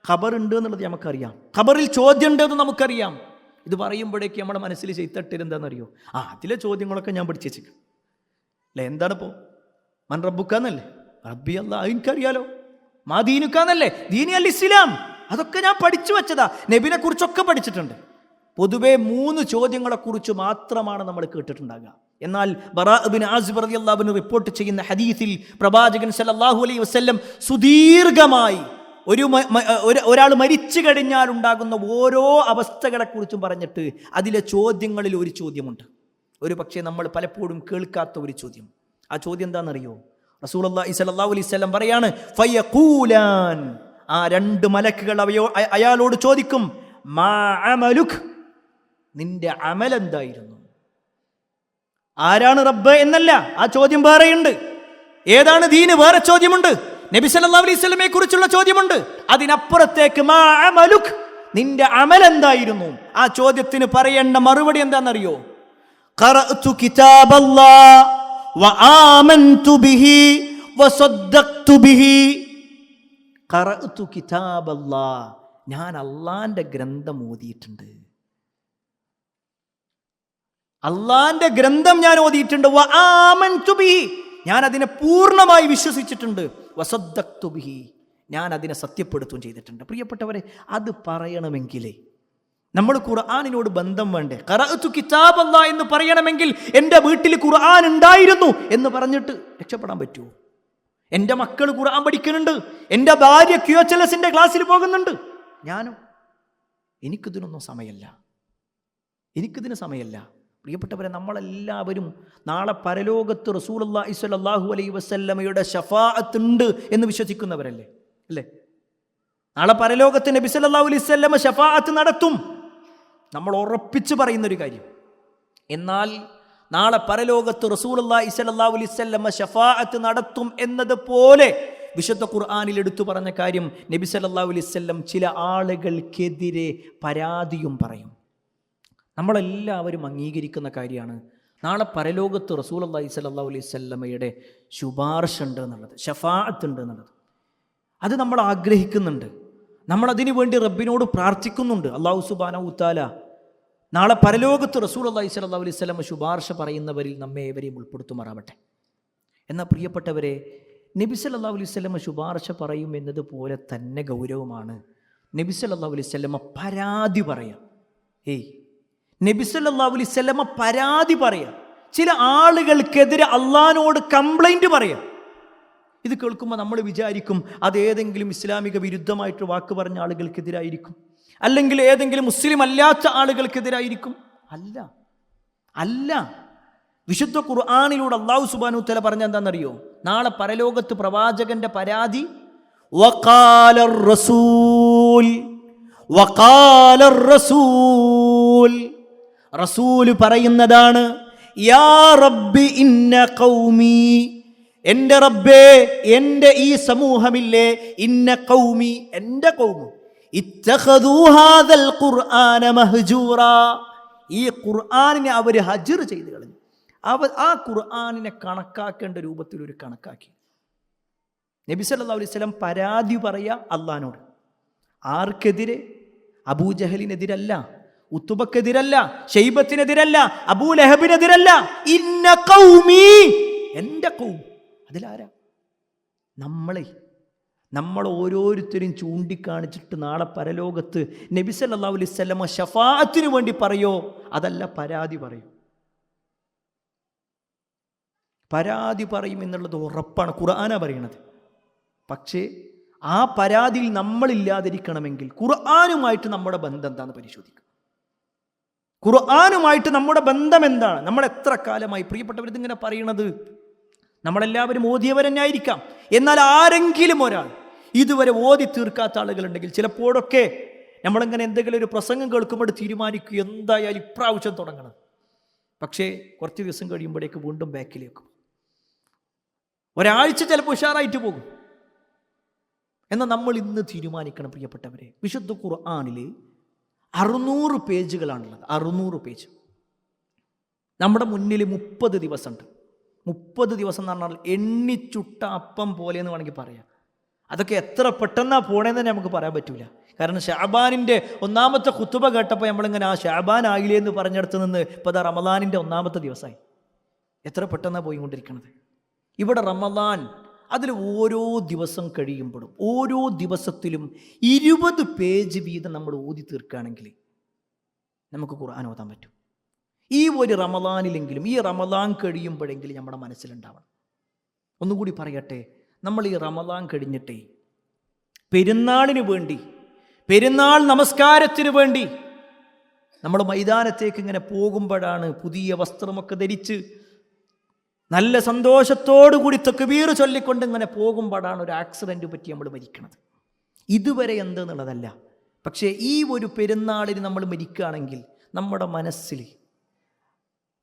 ഖബറുണ്ട് എന്നുള്ളത് നമുക്കറിയാം, ഖബറിൽ ചോദ്യം ഉണ്ട് എന്ന് നമുക്കറിയാം. ഇത് പറയുമ്പോഴേക്ക് നമ്മുടെ മനസ്സിൽ ചെയ്തിട്ടെന്താണെന്നറിയോ? അതിലെ ചോദ്യങ്ങളൊക്കെ ഞാൻ പഠിച്ചു വെച്ചിരിക്കും അല്ലേ. എന്താണിപ്പോൾ? മൻ റബ്ബുക്കാന്നല്ലേ? റബ്ബി അല്ലാഹ്, എനിക്കറിയാലോ. മാ ദീനുക്കാന്നല്ലേ? ദീനി അൽ ഇസ്ലാം. അതൊക്കെ ഞാൻ പഠിച്ചു വെച്ചതാ, നബിനെ കുറിച്ചൊക്കെ പഠിച്ചിട്ടുണ്ട്. പൊതുവെ 3 ചോദ്യങ്ങളെക്കുറിച്ച് മാത്രമാണ് നമ്മൾ കേട്ടിട്ടുണ്ടാകുക. എന്നാൽ ബറാ ഇബ്നു ആസിബ് റളിയല്ലാഹു അൻഹു റിപ്പോർട്ട് ചെയ്യുന്ന ഹദീസിൽ പ്രവാചകൻ സല്ലല്ലാഹു അലൈഹി വസല്ലം സുദീർഘമായി ഒരാൾ മരിച്ചു കഴിഞ്ഞാൽ ഉണ്ടാകുന്ന ഓരോ അവസ്ഥകളെക്കുറിച്ചും പറഞ്ഞിട്ട് അതിലെ ചോദ്യങ്ങളിൽ ഒരു ചോദ്യമുണ്ട്, ഒരു പക്ഷേ നമ്മൾ പലപ്പോഴും കേൾക്കാത്ത ഒരു ചോദ്യം. ആ ചോദ്യം എന്താണെന്നറിയോ? റസൂലുള്ളാഹി സ്വല്ലല്ലാഹു അലൈഹി വസല്ലം പറയാണ്, ഫയഖൂലാൻ, ആ 2 മലക്കുകൾ അയാളോട് ചോദിക്കും, മാ അമലുക്, നിന്റെ അമൽ എന്തായിരുന്നു? ആരാണ് റബ്ബ് എന്നല്ല ആ ചോദ്യം വേറെയുണ്ട്. ഏതാണ് ദീന് വേറെ ചോദ്യമുണ്ട്. നബി സല്ലല്ലാഹു അലൈഹി വസല്ലമയെ കുറിച്ചുള്ള ചോദ്യമുണ്ട്. അതിനപ്പുറത്തേക്ക് മാ അമലുക്, നിന്റെ അമൽ എന്തായിരുന്നു? ആ ചോദ്യത്തിന് പറയേണ്ട മറുപടി എന്താണെന്നറിയോ? ഖറഅതു കിതാബല്ലാഹ് വആമൻതു ബിഹി വസദ്ദഖ്തു ബിഹി. ഖറഅതു കിതാബല്ലാഹ്, ഞാൻ അല്ലാഹുവിന്റെ ഗ്രന്ഥം ഓതിയിട്ടുണ്ട്, അള്ളാന്റെ ഗ്രന്ഥം ഞാൻ ഓതിയിട്ടുണ്ട്. വആമൻതു ബിഹി, ഞാൻ അതിനെ പൂർണ്ണമായി വിശ്വസിച്ചിട്ടുണ്ട്. വസദ്ദഖ്തു ബിഹി, ഞാൻ അതിനെ സത്യപ്പെടുത്തുകയും ചെയ്തിട്ടുണ്ട്. പ്രിയപ്പെട്ടവരെ, അത് പറയണമെങ്കിലേ നമ്മൾ ഖുർആനിനോട് ബന്ധം വേണ്ടേ? ഖറഅതു കിതാബല്ലാഹ് എന്ന് പറയണമെങ്കിൽ എൻ്റെ വീട്ടിൽ ഖുർആൻ ഉണ്ടായിരുന്നു എന്ന് പറഞ്ഞിട്ട് രക്ഷപ്പെടാൻ പറ്റുമോ? എൻ്റെ മക്കൾ ഖുർആൻ പഠിക്കുന്നുണ്ട്, എൻ്റെ ഭാര്യ QHLSന്റെ ക്ലാസ്സിൽ പോകുന്നുണ്ട്, ഞാനോ? എനിക്കിതിനൊന്നും സമയമല്ല, എനിക്കിതിന് സമയമല്ല. പ്രിയപ്പെട്ടവരെ, നമ്മളെല്ലാവരും നാളെ പരലോകത്ത് റസൂലുള്ളാഹി സ്വല്ലല്ലാഹു അലൈഹി വസല്ലമയുടെ ശഫാഅത്ത് ഉണ്ട് എന്ന് വിശ്വസിക്കുന്നവരല്ലേ അല്ലേ? നാളെ പരലോകത്ത് നബി സല്ലല്ലാഹു അലൈഹി വസല്ലമ ശഫാഅത്ത് നടത്തും, നമ്മൾ ഉറപ്പിച്ച് പറയുന്നൊരു കാര്യം. എന്നാൽ നാളെ പരലോകത്ത് റസൂലുള്ളാഹി സ്വല്ലല്ലാഹു അലൈഹി വസല്ലമ ശഫാഅത്ത് നടത്തും എന്നതുപോലെ വിശുദ്ധ ഖുർആനിൽ എടുത്തു പറഞ്ഞ കാര്യം, നബി സല്ലല്ലാഹു അലൈഹി വസല്ലം ചില ആളുകൾക്കെതിരെ പരാതിയും പറയും. നമ്മളെല്ലാവരും അംഗീകരിക്കുന്ന കാര്യമാണ് നാളെ പരലോകത്ത് റസൂലുള്ളാഹി സ്വല്ലല്ലാഹു അലൈഹി വസല്ലമയുടെ ശുപാർശ ഉണ്ട് എന്നുള്ളത്, ശഫാഅത്ത് ഉണ്ട് എന്നുള്ളത്. അത് നമ്മൾ ആഗ്രഹിക്കുന്നുണ്ട്, നമ്മളതിനു വേണ്ടി റബ്ബിനോട് പ്രാർത്ഥിക്കുന്നുണ്ട്. അല്ലാഹു സുബ്ഹാനഹു വതആല നാളെ പരലോകത്ത് റസൂലുള്ളാഹി സ്വല്ലല്ലാഹു അലൈഹി വസല്ലമ ശുപാർശ പറയുന്നവരിൽ നമ്മെ ഏവരെയും ഉൾപ്പെടുത്തുമാറാവട്ടെ. എന്നാൽ പ്രിയപ്പെട്ടവരെ, നബി സല്ലല്ലാഹു അലൈഹി വസല്ലമ ശുപാർശ പറയും എന്നതുപോലെ തന്നെ ഗൗരവമാണ് നബി സല്ലല്ലാഹു അലൈഹി വസല്ലമ പരാതി പറയാം. നബി സല്ലല്ലാഹു അലൈഹി വസല്ലമ പരാതി പറയാം. ചില ആളുകൾക്കെതിരെ അള്ളാഹിനോട് കംപ്ലൈന്റ് പറയാം. ഇത് കേൾക്കുമ്പോൾ നമ്മൾ വിചാരിക്കും അത് ഏതെങ്കിലും ഇസ്ലാമിക വിരുദ്ധമായിട്ട് വാക്ക് പറഞ്ഞ ആളുകൾക്കെതിരായിരിക്കും, അല്ലെങ്കിൽ ഏതെങ്കിലും മുസ്ലിം അല്ലാത്ത ആളുകൾക്കെതിരായിരിക്കും. അല്ല അല്ല വിശുദ്ധ ഖുർആനിലൂടെ അല്ലാഹു സുബ്ഹാനഹു തആല പറഞ്ഞ എന്താണെന്നറിയോ? നാളെ പരലോകത്ത് പ്രവാചകന്റെ പരാതി വഖാലർ റസൂൽ റസൂല് പറയുന്നതാണ്, യാ റബ്ബി ഇന്ന ഖൗമി, എൻ്റെ റബ്ബേ എൻ്റെ ഈ സമൂഹമില്ലേ, ഇന്ന ഖൗമി എൻ്റെ ഖൗമ്, ഇത്തഖദൂ ഹാദൽ ഖുർആന മഹ്ജൂറാ, ഈ ഖുർആനിനെ അവർ ഹജ്ർ ചെയ്തു കളഞ്ഞു. ആ ഖുർആനിനെ കണക്കാക്കേണ്ട രൂപത്തിൽ ഒരു കണക്കാക്കി. നബി സല്ലല്ലാഹു അലൈഹി വസല്ലം പരാതി പറയാ അള്ളാഹിനോട്. ആർക്കെതിരെ? അബൂജഹലിനെതിരല്ല, ഉത്തുബക്കെതിരല്ല, ഷൈബത്തിനെതിരല്ല, അബൂലഹബിനെതിരല്ല. ഇന്ന ഖൗമി, എൻ്റെ ഖൗം. അതിലാരാ? നമ്മൾ ഓരോരുത്തരും ചൂണ്ടിക്കാണിച്ചിട്ട് നാളെ പരലോകത്ത് നബി സല്ലല്ലാഹു അലൈഹി വസല്ലം ശഫാഅത്തിന് വേണ്ടി പറയോ? അതല്ല, പരാതി പറയും. പരാതി പറയും എന്നുള്ളത് ഉറപ്പാണ്, ഖുർആനാ പറയണത്. പക്ഷേ ആ പരാതിയിൽ നമ്മളില്ലാതിരിക്കണമെങ്കിൽ ഖുർആനുമായിട്ട് നമ്മുടെ ബന്ധം എന്താണെന്ന് പരിശോധിക്കുക. ഖുർആനുമായിട്ട് നമ്മുടെ ബന്ധം എന്താണ്? നമ്മൾ എത്ര കാലമായി, പ്രിയപ്പെട്ടവർ, ഇതിങ്ങനെ പറയണത് നമ്മളെല്ലാവരും ഓതിയവർ തന്നെ ആയിരിക്കാം. എന്നാൽ ആരെങ്കിലും ഒരാൾ ഇതുവരെ ഓതി തീർക്കാത്ത ആളുകളുണ്ടെങ്കിൽ ചിലപ്പോഴൊക്കെ നമ്മളിങ്ങനെ എന്തെങ്കിലും ഒരു പ്രസംഗം കേൾക്കുമ്പോൾ തീരുമാനിക്കും എന്തായാലും ഇപ്രാവശ്യം തുടങ്ങണം. പക്ഷേ കുറച്ച് ദിവസം കഴിയുമ്പോഴേക്ക് വീണ്ടും ബാക്കിലേക്ക്, ഒരാഴ്ച ചിലപ്പോൾ ഉഷാറായിട്ട് പോകും. എന്നാൽ നമ്മൾ ഇന്ന് തീരുമാനിക്കണം പ്രിയപ്പെട്ടവരെ, വിശുദ്ധ ഖുർആനിൽ 600 പേജുകളാണുള്ളത്. 600 പേജ്. നമ്മുടെ മുന്നിൽ 30 ദിവസമുണ്ട്. 30 ദിവസം എന്ന് പറഞ്ഞാൽ എണ്ണിച്ചുട്ട അപ്പം പോലെ എന്ന് വേണമെങ്കിൽ പറയാം. അതൊക്കെ എത്ര പെട്ടെന്നാ പോണേന്ന് തന്നെ നമുക്ക് പറയാൻ പറ്റൂല. കാരണം ഷഅബാനിൻ്റെ ഒന്നാമത്തെ ഖുതുബ കേട്ടപ്പോൾ നമ്മളിങ്ങനെ ആ ഷഅബാൻ ആയില്ലേ എന്ന് പറഞ്ഞിടത്ത് നിന്ന് ഇപ്പോൾ അതാ റമദാനിൻ്റെ ഒന്നാമത്തെ ദിവസമായി. എത്ര പെട്ടെന്നാണ് പോയിക്കൊണ്ടിരിക്കുന്നത്. ഇവിടെ റമദാൻ, അതിൽ ഓരോ ദിവസം കഴിയുമ്പോഴും ഓരോ ദിവസത്തിലും 20 പേജ് വീതം നമ്മൾ ഓതി തീർക്കുകയാണെങ്കിൽ നമുക്ക് ഖുർആൻ ഓതാൻ പറ്റും. ഈ ഒരു റമദാനിലെങ്കിലും, ഈ റമദാൻ കഴിയുമ്പോഴെങ്കിലും നമ്മുടെ മനസ്സിലുണ്ടാവണം. ഒന്നുകൂടി പറയട്ടെ, നമ്മൾ ഈ റമദാൻ കഴിഞ്ഞിട്ടേ പെരുന്നാളിന് വേണ്ടി, പെരുന്നാൾ നമസ്കാരത്തിന് വേണ്ടി നമ്മൾ മൈതാനത്തേക്ക് ഇങ്ങനെ പോകുമ്പോഴാണ് പുതിയ വസ്ത്രമൊക്കെ ധരിച്ച് നല്ല സന്തോഷത്തോടു കൂടി തക്ബീർ ചൊല്ലിക്കൊണ്ട് ഇങ്ങനെ പോകുമ്പോഴാണ് ഒരു ആക്സിഡൻറ്റ് പറ്റി നമ്മൾ മരിക്കണത്. ഇതുവരെ എന്തെന്നുള്ളതല്ല. പക്ഷേ ഈ ഒരു പെരുന്നാളിന് നമ്മൾ മരിക്കുകയാണെങ്കിൽ നമ്മുടെ മനസ്സിൽ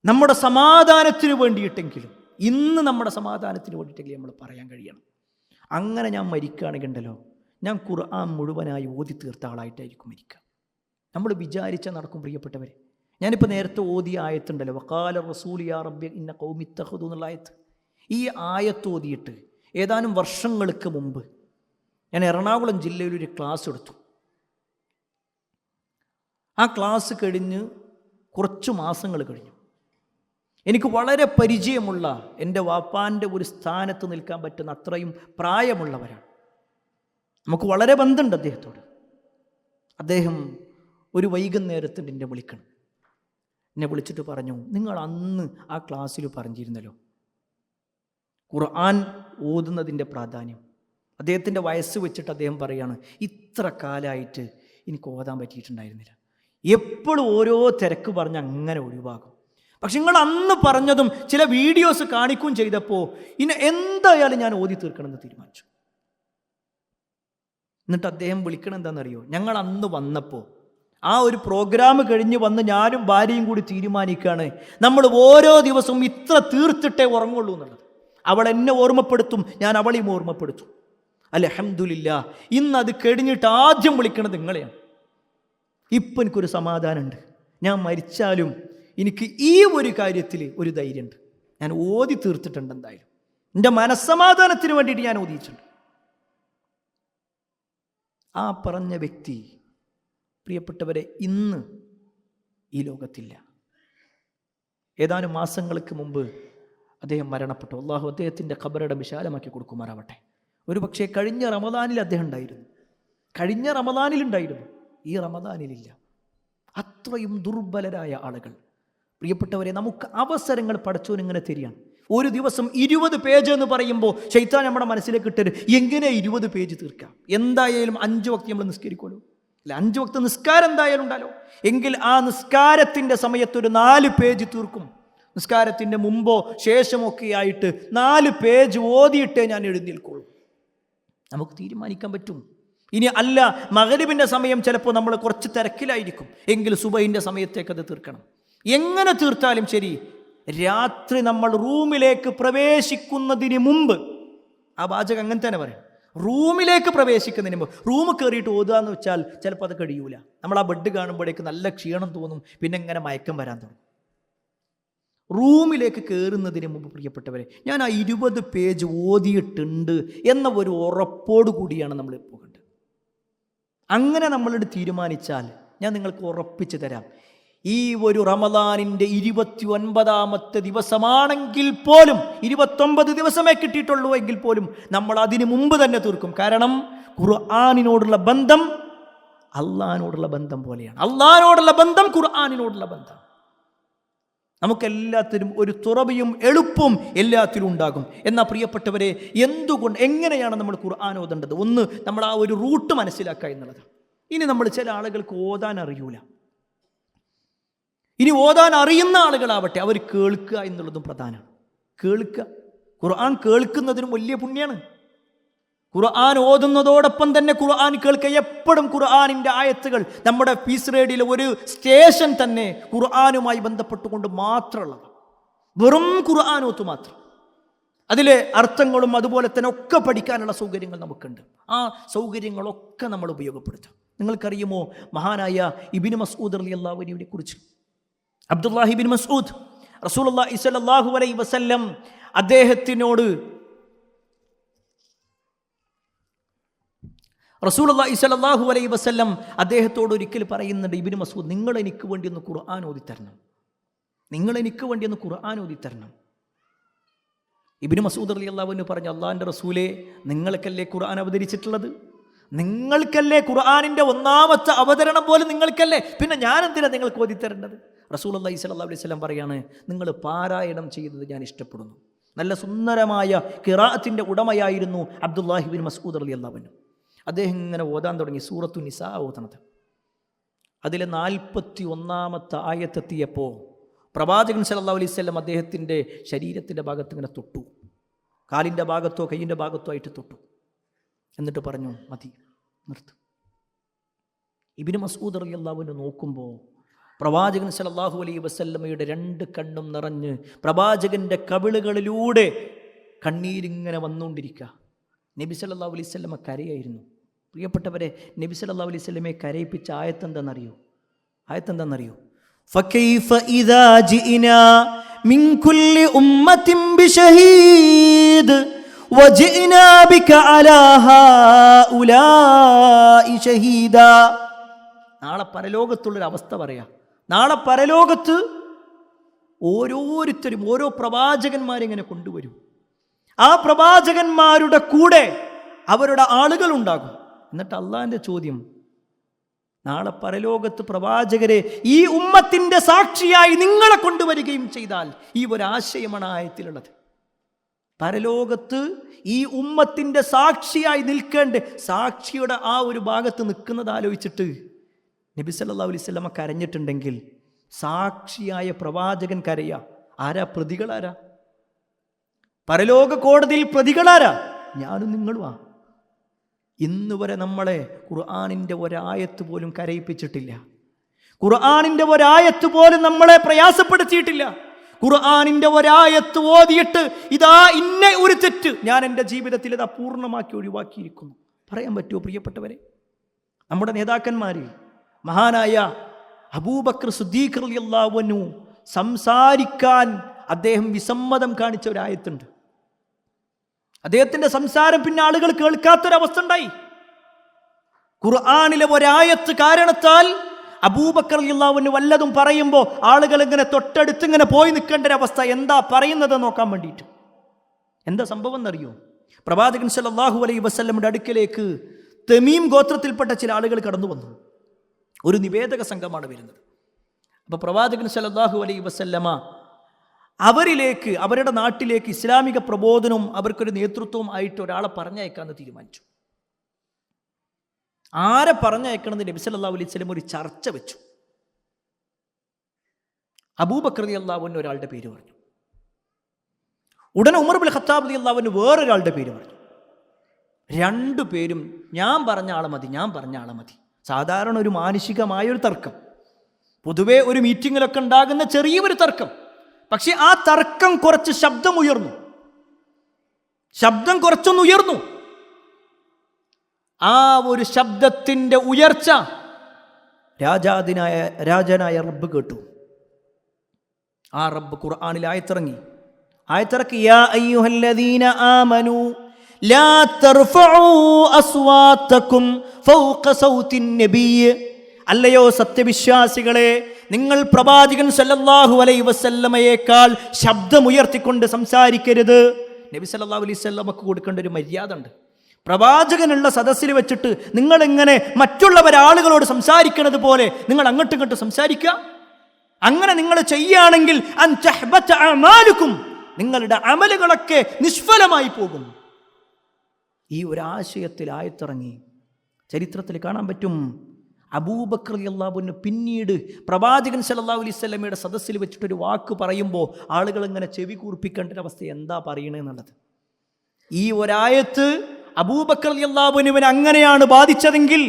നമ്മുടെ സമാധാനത്തിന് വേണ്ടിയിട്ടെങ്കിലും, ഇന്ന് നമ്മുടെ സമാധാനത്തിന് വേണ്ടിയിട്ടെങ്കിലും നമ്മൾ പറയാൻ കഴിയണം, അങ്ങനെ ഞാൻ മരിക്കുകയാണെങ്കിൽ ഉണ്ടല്ലോ, ഞാൻ ഖുർആൻ മുഴുവനായി ഓതി തീർത്ത ആളായിട്ടായിരിക്കും മരിക്കുക. നമ്മൾ വിചാരിച്ചാൽ നടക്കും പ്രിയപ്പെട്ടവരെ. ഞാനിപ്പോൾ നേരത്തെ ഓതിയ ആയത്തുണ്ടല്ലോ, വഖാല റസൂൽ യാ റബ്ബി ഇന്ന ഖൗമി ഇത്തഖദൂ എന്നുള്ള ആയത്ത്. ഈ ആയത്ത് ഓതിയിട്ട് ഏതാനും വർഷങ്ങൾക്ക് മുമ്പ് ഞാൻ എറണാകുളം ജില്ലയിൽ ഒരു ക്ലാസ് എടുത്തു. ആ ക്ലാസ് കഴിഞ്ഞ് കുറച്ച് മാസങ്ങൾ കഴിഞ്ഞു. എനിക്ക് വളരെ പരിചയമുള്ള, എൻ്റെ വാപ്പാൻ്റെ ഒരു സ്ഥാനത്ത് നിൽക്കാൻ പറ്റുന്ന അത്രയും പ്രായമുള്ളവരാണ്. നമുക്ക് വളരെ ബന്ധമുണ്ട് അദ്ദേഹത്തോട്. അദ്ദേഹം ഒരു വൈകുന്നേരത്തിന് എന്നെ വിളിക്കണം. എന്നെ വിളിച്ചിട്ട് പറഞ്ഞു, നിങ്ങൾ അന്ന് ആ ക്ലാസ്സിൽ പറഞ്ഞിരുന്നല്ലോ ഖുർആൻ ഓതുന്നതിൻ്റെ പ്രാധാന്യം. അദ്ദേഹത്തിൻ്റെ വയസ്സ് വെച്ചിട്ട് അദ്ദേഹം പറയാണ്, ഇത്ര കാലമായിട്ട് എനിക്ക് ഓതാൻ പറ്റിയിട്ടുണ്ടായിരുന്നില്ല. എപ്പോഴും ഓരോ തിരക്ക് പറഞ്ഞ് അങ്ങനെ ഒഴിവാകും. പക്ഷെ നിങ്ങൾ അന്ന് പറഞ്ഞതും ചില വീഡിയോസ് കാണിക്കുകയും ചെയ്തപ്പോൾ ഇനി എന്തായാലും ഞാൻ ഓതി തീർക്കണമെന്ന് തീരുമാനിച്ചു. എന്നിട്ട് അദ്ദേഹം വിളിക്കണം എന്താണെന്നറിയോ? ഞങ്ങൾ അന്ന് വന്നപ്പോൾ ആ ഒരു പ്രോഗ്രാം കഴിഞ്ഞ് വന്ന് ഞാനും ഭാര്യയും കൂടി തീരുമാനിക്കുകയാണ്, നമ്മൾ ഓരോ ദിവസവും ഇത്ര തീർത്തിട്ടേ ഉറങ്ങുള്ളൂ എന്നുള്ളത്. അവൾ എന്നെ ഓർമ്മപ്പെടുത്തും, ഞാൻ അവളെയും ഓർമ്മപ്പെടുത്തും. അൽഹംദുലില്ലാ, ഇന്ന് അത് കഴിഞ്ഞിട്ട് ആദ്യം വിളിക്കണത് നിങ്ങളെയാണ്. ഇപ്പം എനിക്കൊരു സമാധാനമുണ്ട്. ഞാൻ മരിച്ചാലും എനിക്ക് ഈ ഒരു കാര്യത്തിൽ ഒരു ധൈര്യമുണ്ട്. ഞാൻ ഓതി തീർത്തിട്ടുണ്ട്. എന്തായാലും എൻ്റെ മനസ്സമാധാനത്തിന് വേണ്ടിയിട്ട് ഞാൻ ഓതിയിട്ടുണ്ട്. ആ പറഞ്ഞ വ്യക്തി പ്രിയപ്പെട്ടവരെ ഇന്ന് ഈ ലോകത്തില്ല. ഏതാനും മാസങ്ങൾക്ക് മുമ്പ് അദ്ദേഹം മരണപ്പെട്ടു. അള്ളാഹു അദ്ദേഹത്തിൻ്റെ ഖബറിടം വിശാലമാക്കി കൊടുക്കുമാറാവട്ടെ. ഒരു പക്ഷേ കഴിഞ്ഞ റമദാനിൽ അദ്ദേഹം ഉണ്ടായിരുന്നു, കഴിഞ്ഞ റമദാനിലുണ്ടായിരുന്നു, ഈ റമദാനിലില്ല. അത്രയും ദുർബലരായ ആളുകൾ. പ്രിയപ്പെട്ടവരെ, നമുക്ക് അവസരങ്ങൾ പടച്ചോൻ ഇങ്ങനെ തരികയാണ്. ഒരു ദിവസം 20 പേജ് എന്ന് പറയുമ്പോൾ ശൈത്താൻ നമ്മുടെ മനസ്സിലേക്ക് ഇട്ടത് എങ്ങനെ 20 പേജ് തീർക്കാം? എന്തായാലും 5 വക്ത് നമ്മൾ നിസ്കരിക്കുമല്ലോ, അല്ല 5 വക്ത് നിസ്കാരം എന്തായാലും ഉണ്ടല്ലോ. എങ്കിൽ ആ നിസ്കാരത്തിൻ്റെ സമയത്ത് ഒരു 4 പേജ് തീർക്കും. നിസ്കാരത്തിൻ്റെ മുമ്പോ ശേഷമോ ഒക്കെ ആയിട്ട് 4 പേജ് ഓതിയിട്ടേ ഞാൻ എഴുന്നേൽക്കുള്ളൂ. നമുക്ക് തീരുമാനിക്കാൻ പറ്റും. ഇനി അല്ല, മഗ്‌രിബിൻ്റെ സമയം ചിലപ്പോൾ നമ്മൾ കുറച്ച് തിരക്കിലായിരിക്കും, എങ്കിൽ സുബഹിൻ്റെ സമയത്തേക്ക് അത് തീർക്കണം. എങ്ങനെ തീർത്താലും ശരി, രാത്രി നമ്മൾ റൂമിലേക്ക് പ്രവേശിക്കുന്നതിന് മുമ്പ്, ആ വാചകം അങ്ങനെ തന്നെ പറയും, റൂമിലേക്ക് പ്രവേശിക്കുന്നതിന് മുമ്പ്. റൂം കയറിയിട്ട് ഓതുക എന്ന് വെച്ചാൽ ചിലപ്പോൾ അത് കഴിയൂല. നമ്മൾ ആ ബെഡ് കാണുമ്പോഴേക്ക് നല്ല ക്ഷീണം തോന്നും, പിന്നെ ഇങ്ങനെ മയക്കം വരാൻ തുടങ്ങും. റൂമിലേക്ക് കയറുന്നതിന് മുമ്പ് പ്രിയപ്പെട്ടവരെ, ഞാൻ ആ 20 പേജ് ഓതിയിട്ടുണ്ട് എന്ന ഒരു ഉറപ്പോടു കൂടിയാണ് നമ്മൾ പോകേണ്ടത്. അങ്ങനെ നമ്മളോട് തീരുമാനിച്ചാൽ ഞാൻ നിങ്ങൾക്ക് ഉറപ്പിച്ചു തരാം, ഈ ഒരു റമദാനിൻ്റെ 29ാമത്തെ ദിവസമാണെങ്കിൽ പോലും, 29 ദിവസമേ കിട്ടിയിട്ടുള്ളൂ എങ്കിൽ പോലും നമ്മൾ അതിനു മുമ്പ് തന്നെ തീർക്കും. കാരണം ഖുർആനിനോടുള്ള ബന്ധം അള്ളാഹിനോടുള്ള ബന്ധം പോലെയാണ്. അള്ളാഹിനോടുള്ള ബന്ധം ഖുർആനിനോടുള്ള ബന്ധം. നമുക്കെല്ലാത്തിനും ഒരു തുറവിയും എളുപ്പവും എല്ലാത്തിലും ഉണ്ടാകും. എന്നാൽ പ്രിയപ്പെട്ടവരെ, എങ്ങനെയാണ് നമ്മൾ ഖുർആൻ ഓതേണ്ടത്? ഒന്ന്, നമ്മൾ ആ ഒരു റൂട്ട് മനസ്സിലാക്കുക എന്നുള്ളത്. ഇനി നമ്മൾ ചില ആളുകൾക്ക് ഓതാൻ അറിയൂല. ഇനി ഓതാൻ അറിയുന്ന ആളുകളാവട്ടെ, അവർ കേൾക്കുക എന്നുള്ളതും പ്രധാനമാണ്. കേൾക്കുക, ഖുർആൻ കേൾക്കുന്നതിനും വലിയ പുണ്യമാണ്. ഖുർആൻ ഓതുന്നതോടൊപ്പം തന്നെ ഖുർആൻ കേൾക്കുക. എപ്പോഴും ഖുർആനിൻ്റെ ആയത്തുകൾ നമ്മുടെ പീസ് റേഡിയോയിലെ ഒരു സ്റ്റേഷൻ തന്നെ ഖുർആനുമായി ബന്ധപ്പെട്ടുകൊണ്ട് മാത്രമുള്ളതാണ്. വെറും ഖുർആനോത്ത് മാത്രം. അതിലെ അർത്ഥങ്ങളും അതുപോലെ തന്നെ ഒക്കെ പഠിക്കാനുള്ള സൗകര്യങ്ങൾ നമുക്കുണ്ട്. ആ സൗകര്യങ്ങളൊക്കെ നമ്മൾ ഉപയോഗപ്പെടുത്തും. നിങ്ങൾക്കറിയുമോ, മഹാനായ ഇബ്നു മസ്ഊദ് റളിയല്ലാഹു അൻഹുവിനെ കുറിച്ച്? അബ്ദുല്ലാഹി ഇബ്നു മസ്ഊദ്, റസൂലുള്ളാഹി സ്വല്ലല്ലാഹു അലൈഹി വസല്ലം റസൂലുള്ളാഹി സ്വല്ലല്ലാഹു അലൈഹി വസല്ലം അദ്ദേഹത്തോട് ഒരിക്കൽ പറയുന്നുണ്ട്, ഇബ്നു മസ്ഊദ്, നിങ്ങൾ എനിക്ക് വേണ്ടി ഒന്ന് ഖുർആൻ ഓതിത്തരണം, നിങ്ങൾ എനിക്ക് വേണ്ടി ഒന്ന് ഖുർആൻ ഓതിത്തരണം. ഇബ്നു മസ്ഊദ് റളിയല്ലാഹു അൻഹു പറഞ്ഞു, അല്ലാഹുവിൻ്റെ റസൂലേ, നിങ്ങൾക്കല്ലേ ഖുർആൻ അവതരിച്ചിട്ടുള്ളത്? നിങ്ങൾക്കല്ലേ ഖുർആനിൻ്റെ ഒന്നാമത്തെ അവതരണം പോലെ നിങ്ങൾക്കല്ലേ, പിന്നെ ഞാൻ എന്തിനാണ് നിങ്ങൾക്ക് ഓതിത്തരേണ്ടത്? റസൂലുള്ളാഹി സ്വല്ലല്ലാഹു അലൈഹി വസല്ലം പറയാണ്, നിങ്ങൾ പാരായണം ചെയ്യുന്നത് ഞാൻ ഇഷ്ടപ്പെടുന്നു. നല്ല സുന്ദരമായ ഖിറാഅത്തിൻ്റെ ഉടമയായിരുന്നു അബ്ദുല്ലാഹി ഇബ്നു മസ്ഊദ് റളിയല്ലാഹു അൻഹു. അദ്ദേഹം ഇങ്ങനെ ഓതാൻ തുടങ്ങി, സൂറത്തു നിസാ ഓതണത്. അതിലെ 41ാമത്തെ ആയത്തെത്തിയപ്പോൾ പ്രവാചകൻ സല്ലല്ലാഹു അലൈഹി വസല്ലം അദ്ദേഹത്തിൻ്റെ ശരീരത്തിൻ്റെ ഭാഗത്ത് ഇങ്ങനെ തൊട്ടു, കാലിൻ്റെ ഭാഗത്തോ കയ്യിൻ്റെ ഭാഗത്തോ ആയിട്ട് തൊട്ടു. എന്നിട്ട് പറഞ്ഞു, മതി, നിർത്ത്. ഇബ്നു മസ്ഊദ് റളിയല്ലാഹു അൻഹു നോക്കുമ്പോൾ പ്രവാചകൻ സല്ലല്ലാഹു അലൈഹി വസല്ലമയുടെ 2 കണ്ണും നിറഞ്ഞ് പ്രവാചകൻ്റെ കവിളുകളിലൂടെ കണ്ണീരിങ്ങനെ വന്നുകൊണ്ടിരിക്കുക. നബി സല്ലല്ലാഹു അലൈഹി വസല്ലമ കരയായിരുന്നു. പ്രിയപ്പെട്ടവരെ, നബി സല്ലല്ലാഹു അലൈഹി വസല്ലമയെ കരയിപ്പിച്ച ആയത്തെന്താണെന്നറിയോ? ഫകൈഫ ഇദാ ജിഇനാ മിൻ കുല്ലി ഉമ്മത്തിൻ ബിശഹീദ് വജിഇനാ ബിക അലാ ഹൗലാഇ ഷഹീദാ. നാളെ പരലോകത്തുള്ളൊരു അവസ്ഥ പറയാം. നാളെ പരലോകത്ത് ഓരോരുത്തരും ഓരോ പ്രവാചകന്മാരിങ്ങനെ കൊണ്ടുവരും. ആ പ്രവാചകന്മാരുടെ കൂടെ അവരുടെ ആളുകൾ ഉണ്ടാകും. എന്നിട്ട് അള്ളാഹിൻ്റെ ചോദ്യം, നാളെ പരലോകത്ത് പ്രവാചകരെ ഈ ഉമ്മത്തിൻ്റെ സാക്ഷിയായി നിങ്ങളെ കൊണ്ടുവരികയും ചെയ്താൽ, ഈ ഒരാശയമാണ് ആയത്തിലുള്ളത്. പരലോകത്ത് ഈ ഉമ്മത്തിൻ്റെ സാക്ഷിയായി നിൽക്കേണ്ട സാക്ഷിയുടെ ആ ഒരു ഭാഗത്ത് നിൽക്കുന്നത് ആലോചിച്ചിട്ട് നബി സല്ലല്ലാഹു അലൈഹി വസല്ലമ കരഞ്ഞിട്ടുണ്ടെങ്കിൽ, സാക്ഷിയായ പ്രവാചകൻ കരയാ, ആരാ? പ്രതികളാരാ? പരലോക കോടതിയിൽ പ്രതികളാരാ? ഞാനും നിങ്ങളുമാ. ഇന്ന് വരെ നമ്മളെ ഖുർആനിൻ്റെ ഒരായത്ത് പോലും കരയിപ്പിച്ചിട്ടില്ല. ഖുർആനിൻ്റെ ഒരായത്ത് പോലും നമ്മളെ പ്രയാസപ്പെടുത്തിയിട്ടില്ല. ഖുർആനിൻ്റെ ഒരായത്ത് ഓതിയിട്ട് ഇതാ ഇന്ന ഒരു തെറ്റ് ഞാൻ എൻ്റെ ജീവിതത്തിൽ ഇതാ പൂർണ്ണമാക്കി ഒഴിവാക്കിയിരിക്കുന്നു പറയാൻ പറ്റുമോ പ്രിയപ്പെട്ടവരെ? നമ്മുടെ നേതാക്കന്മാർ, മഹാനായ അബൂബക്കർ സിദ്ദീഖ് റളിയല്ലാഹു അൻഹു സംസാരിക്കാൻ അദ്ദേഹം വിസമ്മതം കാണിച്ച ഒരായത്തുണ്ട്. അദ്ദേഹത്തിൻ്റെ സംസാരം പിന്നെ ആളുകൾ കേൾക്കാത്തൊരവസ്ഥ ഉണ്ടായി. ഖുർആനിലെ ഒരായത്ത് കാരണത്താൽ അബൂബക്കർ റളിയല്ലാഹു അൻഹു വല്ലതും പറയുമ്പോൾ ആളുകൾ ഇങ്ങനെ തൊട്ടടുത്ത് ഇങ്ങനെ പോയി നിൽക്കേണ്ട ഒരവസ്ഥ. എന്താ പറയുന്നത് നോക്കാൻ വേണ്ടിയിട്ട്. എന്താ സംഭവം എന്നറിയോ? പ്രവാചകൻ സല്ലല്ലാഹു അലൈഹി വസല്ലമയുടെ അടുക്കലേക്ക് തമീം ഗോത്രത്തിൽപ്പെട്ട ചില ആളുകൾ കടന്നു വന്നു. ഒരു നിവേദക സംഘമാണ് വരുന്നത്. അപ്പോൾ പ്രവാചകൻ സല്ലല്ലാഹു അലൈഹി വസല്ലമ അവരിലേക്ക്, അവരുടെ നാട്ടിലേക്ക് ഇസ്ലാമിക പ്രബോധനവും അവർക്കൊരു നേതൃത്വവും ആയിട്ട് ഒരാളെ പറഞ്ഞയക്കാമെന്ന് തീരുമാനിച്ചു. ആരെ പറഞ്ഞയക്കണമെന്ന് നബി സല്ലല്ലാഹു അലൈഹി വസല്ലം ഒരു ചർച്ച വെച്ചു. അബൂബക്കർ റളിയല്ലാഹു അൻഹു ഒരാളുടെ പേര് പറഞ്ഞു. ഉടനെ ഉമർ ഇബ്നുൽ ഖത്താബ് റളിയല്ലാഹു അൻഹു വേറൊരാളുടെ പേര് പറഞ്ഞു. രണ്ടു പേരും ഞാൻ പറഞ്ഞ ആളെ മതി. സാധാരണ ഒരു മാനുഷികമായൊരു തർക്കം, പൊതുവെ ഒരു മീറ്റിങ്ങിലൊക്കെ ഉണ്ടാകുന്ന ചെറിയൊരു തർക്കം. പക്ഷെ ആ തർക്കം കുറച്ച് ശബ്ദം കുറച്ചൊന്ന് ഉയർന്നു. ആ ഒരു ശബ്ദത്തിന്റെ ഉയർച്ച രാജനായ റബ്ബ് കേട്ടു. ആ റബ്ബ് ഖുർആനിൽ ആയത്തിറക്കി, യാ അയ്യുഹല്ലദീന ആമനൂ ലാ തർഫഉ അസ്വാതകും ഫൗഖ സൗത്തിൻ നബിയ്യ്. അല്ലയോ സത്യവിശ്വാസികളെ, നിങ്ങൾ പ്രവാചകൻ സല്ലല്ലാഹു അലൈഹി വസല്ലമയേക്കാൾ ശബ്ദമുയർത്തിക്കൊണ്ട് സംസാരിക്കരുത്. നബി സല്ലല്ലാഹു അലൈഹി വസല്ലമക്ക് കൊടുക്കേണ്ട ഒരു മര്യാദ ഉണ്ട്. പ്രവാചകനുള്ള സദസ്സിൽ വെച്ചിട്ട് നിങ്ങൾ എങ്ങനെ മറ്റുള്ളവരാളുകളോട് സംസാരിക്കുന്നത് പോലെ നിങ്ങൾ അങ്ങോട്ടും ഇങ്ങോട്ടും സംസാരിക്കുക? അങ്ങനെ നിങ്ങൾ ചെയ്യുകയാണെങ്കിൽ അൻ തഹ്ബത അഅമാലുകും, നിങ്ങളുടെ അമലുകളൊക്കെ നിഷ്ഫലമായി പോകും. ഈ ഒരു ആശയത്തിൽ ആയത്തിറങ്ങി. ചരിത്രത്തിൽ കാണാൻ പറ്റും, അബൂബക്കർ റളിയല്ലാഹു അൻഹു പിന്നീട് പ്രവാചകൻ സല്ലല്ലാഹു അലൈഹി വസല്ലമയുടെ സദസ്സിൽ വെച്ചിട്ടൊരു വാക്ക് പറയുമ്പോൾ ആളുകൾ ഇങ്ങനെ ചെവി കൂർപ്പിക്കേണ്ട ഒരു അവസ്ഥ എന്താ പറയണേന്നുള്ളത്. ഈ ഒരായത്ത് അബൂബക്കർ റളിയല്ലാഹു അൻഹുവിനെ അങ്ങനെയാണ് ബാധിച്ചതെങ്കിൽ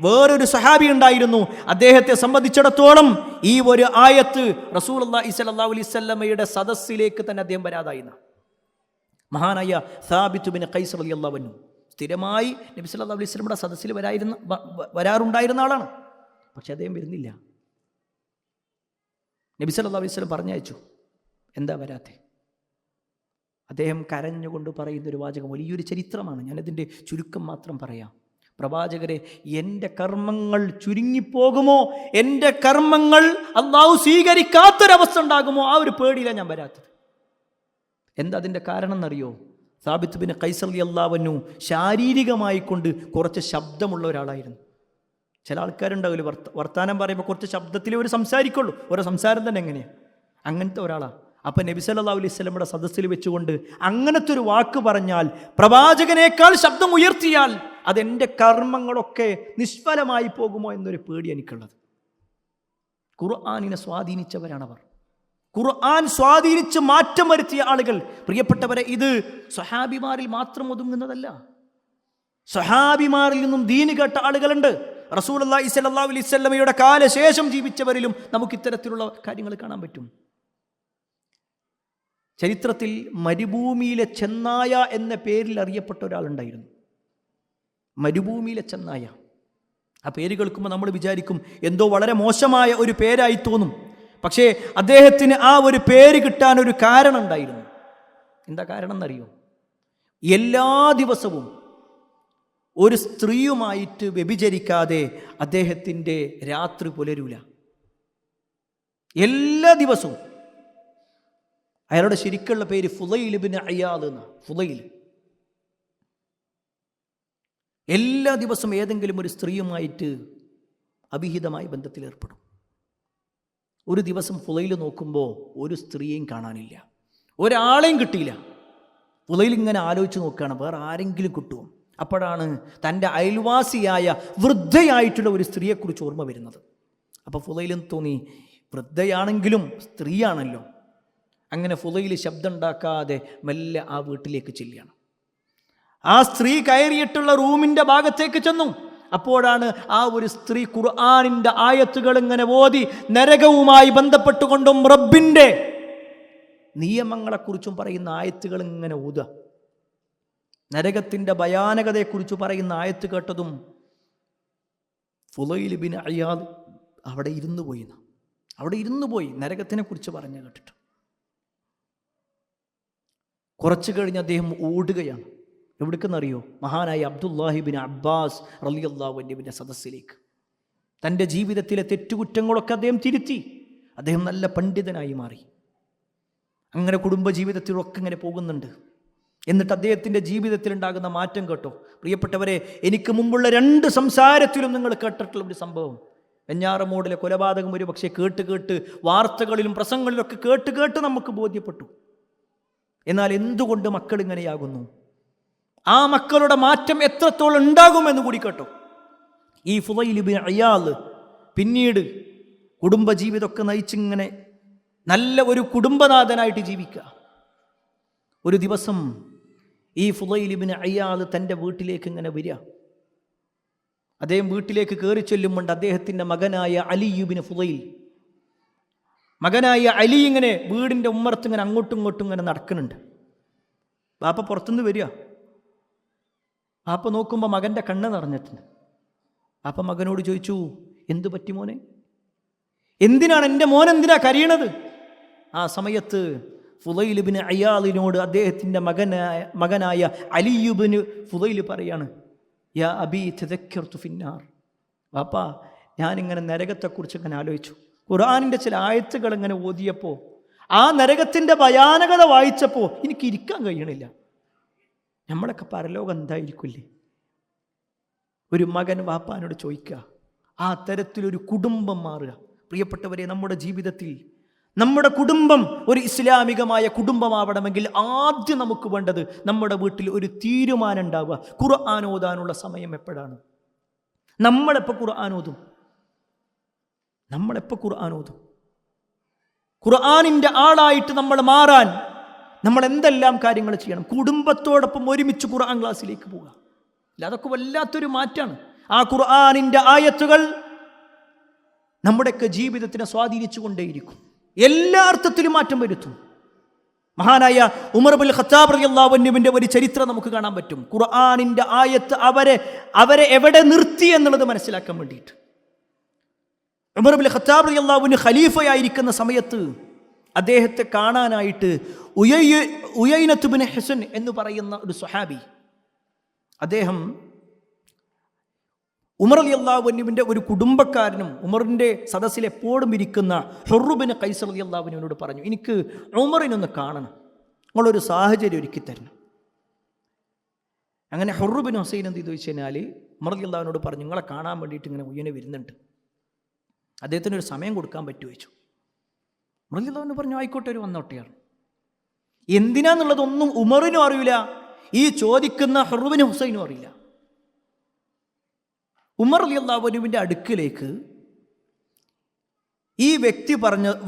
വേറൊരു സഹാബി ഉണ്ടായിരുന്നു, അദ്ദേഹത്തെ സംബന്ധിച്ചിടത്തോളം ഈ ഒരു ആയത്ത് റസൂലുള്ളാഹി സ്വല്ലല്ലാഹു അലൈഹി വസല്ലമയുടെ സദസ്സിലേക്ക് തന്നെ അദ്ദേഹം വരാതായിരുന്നു. മഹാനായ സാബിത്ത് ബിൻ ഖൈസ് റളിയല്ലാഹു അൻഹു സ്ഥിരമായി നബി സല്ലല്ലാഹു അലൈഹി വസല്ലമയുടെ സദസ്സിൽ വരാറുണ്ടായിരുന്ന ആളാണ്. പക്ഷെ അദ്ദേഹം വരുന്നില്ല. നബി സല്ലല്ലാഹു അലൈഹി വസല്ലം പറഞ്ഞയച്ചു, എന്താ വരാത്തെ? അദ്ദേഹം കരഞ്ഞുകൊണ്ട് പറയുന്നൊരു വാചകം വലിയൊരു ചരിത്രമാണ്. ഞാനതിൻ്റെ ചുരുക്കം മാത്രം പറയാം. പ്രവാചകരെ, എൻ്റെ കർമ്മങ്ങൾ ചുരുങ്ങിപ്പോകുമോ, എൻ്റെ കർമ്മങ്ങൾ അള്ളാഹു സ്വീകരിക്കാത്തൊരവസ്ഥ ഉണ്ടാകുമോ, ആ ഒരു പേടിയിലാണ് ഞാൻ വരാത്തത്. എന്താ അതിൻ്റെ കാരണം എന്നറിയോ? സാബിത്ത് ബിൻ ഖൈസ് റളിയല്ലാഹു അൻഹു ശാരീരികമായി കൊണ്ട് കുറച്ച് ശബ്ദമുള്ള ഒരാളായിരുന്നു. ചില ആൾക്കാരുണ്ടാവില്ല, വർത്താനം പറയുമ്പോൾ കുറച്ച് ശബ്ദത്തിലേ ഒരു സംസാരിക്കുള്ളൂ, ഓരോ സംസാരം തന്നെ എങ്ങനെയാണ്, അങ്ങനത്തെ ഒരാളാണ്. അപ്പം നബി സല്ലല്ലാഹു അലൈഹി വസല്ലമയുടെ സദസ്സിൽ വെച്ചുകൊണ്ട് അങ്ങനത്തെ ഒരു വാക്ക് പറഞ്ഞാൽ, പ്രവാചകനേക്കാൾ ശബ്ദം ഉയർത്തിയാൽ അതെൻ്റെ കർമ്മങ്ങളൊക്കെ നിഷ്ഫലമായി പോകുമോ എന്നൊരു പേടി എനിക്കുള്ളത്. ഖുർആനിനെ സ്വാധീനിച്ചവരാണവർ. ഖുർആൻ സ്വാധീനിച്ച് മാറ്റം വരുത്തിയ ആളുകൾ. പ്രിയപ്പെട്ടവരെ, ഇത് സ്വഹാബിമാരിൽ മാത്രം ഒതുങ്ങുന്നതല്ല. സ്വഹാബിമാരിൽ നിന്നും ദീന് കേട്ട ആളുകളുണ്ട്. റസൂലുള്ളാഹി സ്വല്ലല്ലാഹു അലൈഹി വസല്ലമയുടെ കാലശേഷം ജീവിച്ചവരിലും നമുക്ക് ഇത്തരത്തിലുള്ള കാര്യങ്ങൾ കാണാൻ പറ്റും. ചരിത്രത്തിൽ മരുഭൂമിയിലെ ചെന്നായ എന്ന പേരിൽ അറിയപ്പെട്ട ഒരാളുണ്ടായിരുന്നു. മരുഭൂമിയിലെ ചെന്നായ. ആ പേര് കേൾക്കുമ്പോൾ നമ്മൾ വിചാരിക്കും എന്തോ വളരെ മോശമായ ഒരു പേരായി തോന്നും. പക്ഷേ അദ്ദേഹത്തിന് ആ ഒരു പേര് കിട്ടാൻ ഒരു കാരണം ഉണ്ടായിരുന്നു. എന്താ കാരണം എന്നറിയോ? എല്ലാ ദിവസവും ഒരു സ്ത്രീയുമായിട്ട് വ്യഭിചരിക്കാതെ അദ്ദേഹത്തിൻ്റെ രാത്രി പുലരൂല. എല്ലാ ദിവസവും. അയാളുടെ ശരിക്കുള്ള പേര് ഫുളൈൽ ഇബ്നു അയാദ് എന്നാണ്. ഫുളൈൽ എല്ലാ ദിവസവും ഏതെങ്കിലും ഒരു സ്ത്രീയുമായിട്ട് അവിഹിതമായ ബന്ധത്തിൽ ഏർപ്പെടും. ഒരു ദിവസം ഫുളൈൽ നോക്കുമ്പോൾ ഒരു സ്ത്രീയെയും കാണാനില്ല, ഒരാളെയും കിട്ടിയില്ല. ഫുളൈൽ ഇങ്ങനെ ആലോചിച്ച് നോക്കുകയാണ്, വേറെ ആരെങ്കിലും കിട്ടുമോ? അപ്പോഴാണ് തൻ്റെ അയൽവാസിയായ വൃദ്ധയായിട്ടുള്ള ഒരു സ്ത്രീയെക്കുറിച്ച് ഓർമ്മ വരുന്നത്. അപ്പോൾ ഫുളൈലിന് തോന്നി, വൃദ്ധയാണെങ്കിലും സ്ത്രീയാണല്ലോ. അങ്ങനെ ഫുളൈൽ ശബ്ദം ഉണ്ടാക്കാതെ മെല്ലെ ആ വീട്ടിലേക്ക് ചെല്ലുകയാണ്. ആ സ്ത്രീ കയറിയിട്ടുള്ള റൂമിൻ്റെ ഭാഗത്തേക്ക് ചെന്നു. അപ്പോഴാണ് ആ ഒരു സ്ത്രീ ഖുർആനിൻ്റെ ആയത്തുകൾ ഇങ്ങനെ ഓതി നരകവുമായി ബന്ധപ്പെട്ടുകൊണ്ടും റബ്ബിൻ്റെ നിയമങ്ങളെക്കുറിച്ചും പറയുന്ന ആയത്തുകൾ ഇങ്ങനെ ഓതുക. നരകത്തിൻ്റെ ഭയാനകതയെക്കുറിച്ച് പറയുന്ന ആയത്ത് കേട്ടതും ഫുളൈൽ ബിൻ അയാദ് അവിടെ ഇരുന്നു പോയി നരകത്തിനെ കുറിച്ച് പറഞ്ഞു കേട്ടിട്ട്. കുറച്ചു കഴിഞ്ഞ് അദ്ദേഹം ഓടുകയാണ്. എവിടേക്കെന്നറിയോ? മഹാനായ അബ്ദുല്ലാഹി ബിൻ അബ്ബാസ് റളിയല്ലാഹു അൻഹുവിൻ്റെ സദസ്സിലേക്ക്. തൻ്റെ ജീവിതത്തിലെ തെറ്റുകുറ്റങ്ങളൊക്കെ അദ്ദേഹം തിരുത്തി. അദ്ദേഹം നല്ല പണ്ഡിതനായി മാറി. അങ്ങനെ കുടുംബജീവിതത്തിലൊക്കെ ഇങ്ങനെ പോകുന്നുണ്ട്. എന്നിട്ട് അദ്ദേഹത്തിൻ്റെ ജീവിതത്തിലുണ്ടാകുന്ന മാറ്റം കേട്ടോ പ്രിയപ്പെട്ടവരെ. എനിക്ക് മുമ്പുള്ള 2 സംസാരത്തിലും നിങ്ങൾ കേട്ടിട്ടുള്ള ഒരു സംഭവം. വെഞ്ഞാറമൂടിലെ കൊലപാതകം ഒരു പക്ഷേ കേട്ട് വാർത്തകളിലും പ്രസംഗങ്ങളിലൊക്കെ കേട്ട് നമുക്ക് ബോധ്യപ്പെട്ടു. എന്നാൽ എന്തുകൊണ്ട് മക്കൾ ഇങ്ങനെയാകുന്നു? ആ മക്കളുടെ മാറ്റം എത്രത്തോളം ഉണ്ടാകുമെന്ന് കൂടി കേട്ടോ. ഈ ഫുളൈൽ ഇബ്നു ഇയാദ് പിന്നീട് കുടുംബജീവിതമൊക്കെ നയിച്ചിങ്ങനെ നല്ല ഒരു കുടുംബനാഥനായിട്ട് ജീവിക്കുക. ഒരു ദിവസം ഈ ഫുളൈൽ ഇബ്നു ഇയാദ് തൻ്റെ വീട്ടിലേക്ക് ഇങ്ങനെ വരിക. അദ്ദേഹം വീട്ടിലേക്ക് കയറി ചെല്ലുമ്പോൾ അദ്ദേഹത്തിൻ്റെ മകനായ അലി ഇബ്നു ഫുളൈൽ, മകനായ അലി ഇങ്ങനെ വീടിൻ്റെ ഉമ്മറത്ത് ഇങ്ങനെ അങ്ങോട്ടും ഇങ്ങോട്ടും ഇങ്ങനെ നടക്കുന്നുണ്ട്. ബാപ്പ പുറത്തുനിന്ന് വരിക. ബാപ്പ നോക്കുമ്പോൾ മകൻ്റെ കണ്ണ് നിറഞ്ഞിട്ടുണ്ട്. ബാപ്പ മകനോട് ചോദിച്ചു, എന്തു പറ്റി മോനെ? എന്തിനാണ് എൻ്റെ മോൻ എന്തിനാ കരയണത്? ആ സമയത്ത് ഫുളൈൽ ഇബ്നു ഇയാദിനോട് അദ്ദേഹത്തിൻ്റെ മകനായ അലി ഇബ്നു ഫുളൈൽ പറയാണ്, യാ അബീ തദക്കർതു ഫിന്നാർ. ബാപ്പാ, ഞാനിങ്ങനെ നരകത്തെക്കുറിച്ച് ഇങ്ങനെ ആലോചിച്ചു. ഖുർആനിൻ്റെ ചില ആയത്തുകൾ ഇങ്ങനെ ഓതിയപ്പോൾ, ആ നരകത്തിൻ്റെ ഭയാനകത വായിച്ചപ്പോൾ എനിക്ക് ഇരിക്കാൻ കഴിയണില്ല. നമ്മളൊക്കെ പരലോകം എന്തായിരിക്കില്ലേ? ഒരു മകൻ വാപ്പാനോട് ചോദിക്കുക. ആ തരത്തിലൊരു കുടുംബം മാറുക. പ്രിയപ്പെട്ടവരെ, നമ്മുടെ ജീവിതത്തിൽ നമ്മുടെ കുടുംബം ഒരു ഇസ്ലാമികമായ കുടുംബമാവണമെങ്കിൽ ആദ്യം നമുക്ക് വേണ്ടത് നമ്മുടെ വീട്ടിൽ ഒരു തീരുമാനം ഉണ്ടാവുക. ഖുർആൻ ഓതാനുള്ള സമയം എപ്പോഴാണ്? നമ്മളെപ്പോൾ ഖുർആൻ ഓതും? ഖുർആനിൻ്റെ ആളായിട്ട് നമ്മൾ മാറാൻ നമ്മൾ എന്തെല്ലാം കാര്യങ്ങൾ ചെയ്യണം? കുടുംബത്തോടൊപ്പം ഒരുമിച്ച് ഖുർആൻ ക്ലാസ്സിലേക്ക് പോവുക. അതൊക്കെ വല്ലാത്തൊരു മാറ്റാണ്. ആ ഖുർആനിൻ്റെ ആയത്തുകൾ നമ്മുടെയൊക്കെ ജീവിതത്തിനെ സ്വാധീനിച്ചു കൊണ്ടേയിരിക്കും. എല്ലാ അർത്ഥത്തിലും മാറ്റം വരുത്തും. മഹാനായ ഉമർ ഇബ്നുൽ ഖത്താബ് റളിയല്ലാഹു അൻഹുവിന്റെ ഒരു ചരിത്രം നമുക്ക് കാണാൻ പറ്റും. ഖുർആനിൻ്റെ ആയത്ത് അവരെ എവിടെ നിർത്തി എന്നുള്ളത് മനസ്സിലാക്കാൻ വേണ്ടിയിട്ട്. ഉമർ ഇബ്നുൽ ഖത്താബ് റളിയല്ലാഹു അൻഹു ഖലീഫയായിരിക്കുന്ന സമയത്ത് അദ്ദേഹത്തെ കാണാനായിട്ട് ഉയൈനത്ത് ഇബ്നു ഹുസൻ എന്ന് പറയുന്ന ഒരു സ്വഹാബി, അദ്ദേഹം ഉമർ റളിയല്ലാഹു അൻഹുവിൻ്റെ ഒരു കുടുംബക്കാരനും ഉമറിൻ്റെ സദസ്സിൽ എപ്പോഴും ഇരിക്കുന്ന ഹുർറു ബിൻ ഖൈസ് റളിയല്ലാഹു അൻഹുവിനോട് പറഞ്ഞു, എനിക്ക് ഉമറിനൊന്ന് കാണണം, നിങ്ങളൊരു സാഹചര്യം ഒരുക്കി തരണം. അങ്ങനെ ഹുർറു ബിൻ ഹുസൈൻ എന്ത് ചെയ്തു വെച്ച് കഴിഞ്ഞാൽ ഉമർ റളിയല്ലാഹു അൻഹുവിനോട് പറഞ്ഞു, നിങ്ങളെ കാണാൻ വേണ്ടിയിട്ട് ഇങ്ങനെ ഉയ്യനെ വരുന്നുണ്ട്, അദ്ദേഹത്തിന് ഒരു സമയം കൊടുക്കാൻ പറ്റുമോ ചോദിച്ചു. ഉമർ റളിയല്ലാഹു അൻഹു പറഞ്ഞു, ആയിക്കോട്ടെ, ഒരു വന്നോട്ടെയാണ്. എന്തിനാന്നുള്ളതൊന്നും ഉമറിനും അറിയില്ല, ഈ ചോദിക്കുന്ന ഹുർറു ബിൻ ഹുസൈനും അറിയില്ല. ഉമർ റളിയല്ലാഹു അൻഹുവിൻ്റെ അടുക്കിലേക്ക് ഈ വ്യക്തി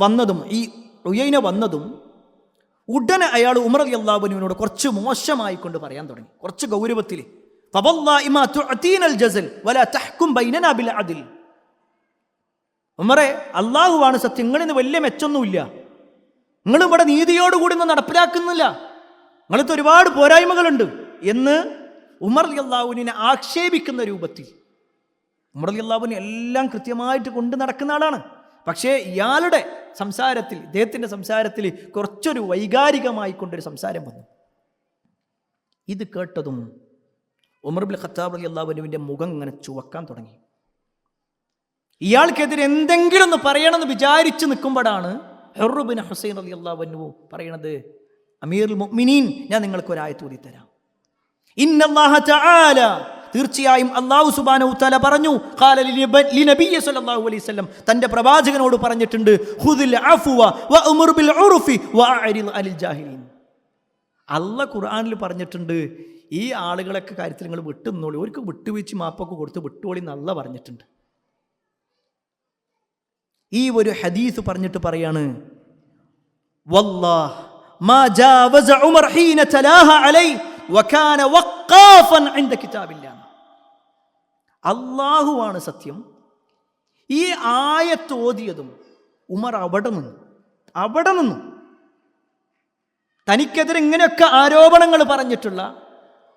വന്നതും ഈ ഉയൈന വന്നതും ഉടനെ അയാൾ ഉമർ റളിയല്ലാഹു അൻഹുവിനോട് കുറച്ച് മോശമായി കൊണ്ട് പറയാൻ തുടങ്ങി, കുറച്ച് ഗൗരവത്തിൽ. ഫവല്ലാഹി മാ തുഅതീനൽ ജസൽ വലാ തഹ്കും ബൈനനാ ബിൽ അദ്ൽ. ഉമറേ, അള്ളാഹുവാണ് സത്യം, നിങ്ങളിന്ന് വലിയ മെച്ചൊന്നുമില്ല, നിങ്ങൾ ഇവിടെ നീതിയോടുകൂടി ഒന്നും നടപ്പിലാക്കുന്നില്ല, നിങ്ങൾക്ക് ഒരുപാട് പോരായ്മകളുണ്ട് എന്ന് ഉമർ റളിയല്ലാഹു അൻഹുവിനെ ആക്ഷേപിക്കുന്ന രൂപത്തിൽ. ഉമർ റളിയല്ലാഹു അൻഹു എല്ലാം കൃത്യമായിട്ട് കൊണ്ട് നടക്കുന്ന ആളാണ്. പക്ഷേ ഇയാളുടെ സംസാരത്തിൽ, ഇദ്ദേഹത്തിൻ്റെ സംസാരത്തിൽ കുറച്ചൊരു വൈകാരികമായി കൊണ്ടൊരു സംസാരം വന്നു. ഇത് കേട്ടതും ഉമർ ഇബ്നുൽ ഖത്താബ് റളിയല്ലാഹു അൻഹുവിൻ്റെ മുഖം ഇങ്ങനെ ചുവക്കാൻ തുടങ്ങി. ഇയാൾക്കെതിരെ എന്തെങ്കിലും ഒന്ന് പറയണമെന്ന് വിചാരിച്ച് നിൽക്കുമ്പോഴാണ് ഹുർറു ബിൻ ഹുസൈൻ റളിയല്ലാഹു അൻഹു പറയണത്, അമീറുൽ മുഅ്മിനീൻ, ഞാൻ നിങ്ങൾക്ക് ഒരു ആയത്ത് ഓതി തരാം. ഇന്നല്ലാഹ തആല, തീർച്ചയായും അല്ലാഹു സുബ്ഹാനഹു വതആല പറഞ്ഞു, ഖാല ലിനബിയ്യി സ്വല്ലല്ലാഹു അലൈഹി വസല്ലം, തന്റെ പ്രവാചകനോട് പറഞ്ഞിട്ടുണ്ട്, ഖുദിൽ അഫ്വ വഅ്മുർ ബിൽ ഉർഫി വഅഅരിദ് അനിൽ ജാഹിലീൻ. അല്ലാഹ് ഖുർആനിൽ പറഞ്ഞിട്ടുണ്ട്, ഈ ആളുകളൊക്കെ കാര്യത്തിൽ നിങ്ങൾ വിട്ടുന്നോളി, അവർക്ക് വിട്ടുവീഴ്ച മാപ്പൊക്കെ കൊടുത്ത് വിട്ടോളി എന്ന് അല്ലാഹ് പറഞ്ഞിട്ടുണ്ട്. ഈ ഒരു ഹദീസ് പറഞ്ഞിട്ട് പറയാണ്, വല്ലാഹ് മാ ജാവസ ഉമർ ഹീന തലാഹ അലൈഹി വകാന വഖാഫൻ ഇൻദ കിതാബില്ലാഹ്. അല്ലാഹുവാണ് സത്യം, ഈ ആയത്ത് ഓതിയതും ഉമർ അവിടെ നിന്നു തനിക്കെതിരെ ഇങ്ങനെയൊക്കെ ആരോപണങ്ങൾ പറഞ്ഞിട്ടുള്ള,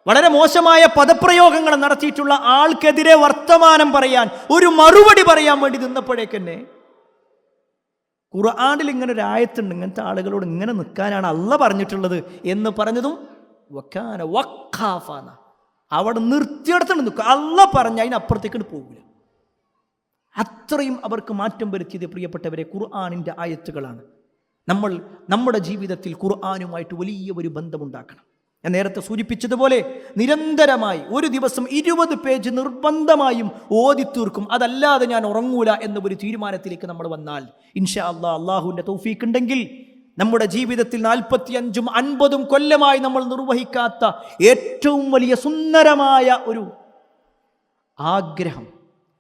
വളരെ മോശമായ പദപ്രയോഗങ്ങൾ നടത്തിയിട്ടുള്ള ആൾക്കെതിരെ വർത്തമാനം പറയാൻ, ഒരു മറുപടി പറയാൻ വേണ്ടി നിന്നപ്പോഴേക്കന്നെ ഖുർആനിൽ ഇങ്ങനെ ഒരു ആയത്തുണ്ട്, ഇങ്ങനത്തെ ആളുകളോട് ഇങ്ങനെ നിൽക്കാനാണ് അല്ലാഹ് പറഞ്ഞിട്ടുള്ളത് എന്ന് പറഞ്ഞതും വകാന വഖാഫാന, അവിടെ നിർത്തിയെടുത്ത് നിൽക്കുക. അല്ലാഹ് പറഞ്ഞ അതിനപ്പുറത്തേക്ക് പോകില്ല. അത്രയും അവർക്ക് മാറ്റം വരുത്തിയത് പ്രിയപ്പെട്ടവരെ ഖുർആനിൻ്റെ ആയത്തുകളാണ്. നമ്മൾ നമ്മുടെ ജീവിതത്തിൽ ഖുർആനുമായിട്ട് വലിയ ഒരു ബന്ധമുണ്ടാക്കണം. ഞാൻ നേരത്തെ സൂചിപ്പിച്ചതുപോലെ നിരന്തരമായി ഒരു ദിവസം 20 പേജ് നിർബന്ധമായും ഓതി തീർക്കും, അതല്ലാതെ ഞാൻ ഉറങ്ങൂല എന്ന ഒരു തീരുമാനത്തിലേക്ക് നമ്മൾ വന്നാൽ ഇൻഷാ അല്ലാഹ്, അള്ളാഹുവിൻ്റെ തൗഫീഖ് ഉണ്ടെങ്കിൽ നമ്മുടെ ജീവിതത്തിൽ 45ഉം 50ഉം കൊല്ലമായി നമ്മൾ നിർവഹിക്കാത്ത ഏറ്റവും വലിയ സുന്ദരമായ ഒരു ആഗ്രഹം,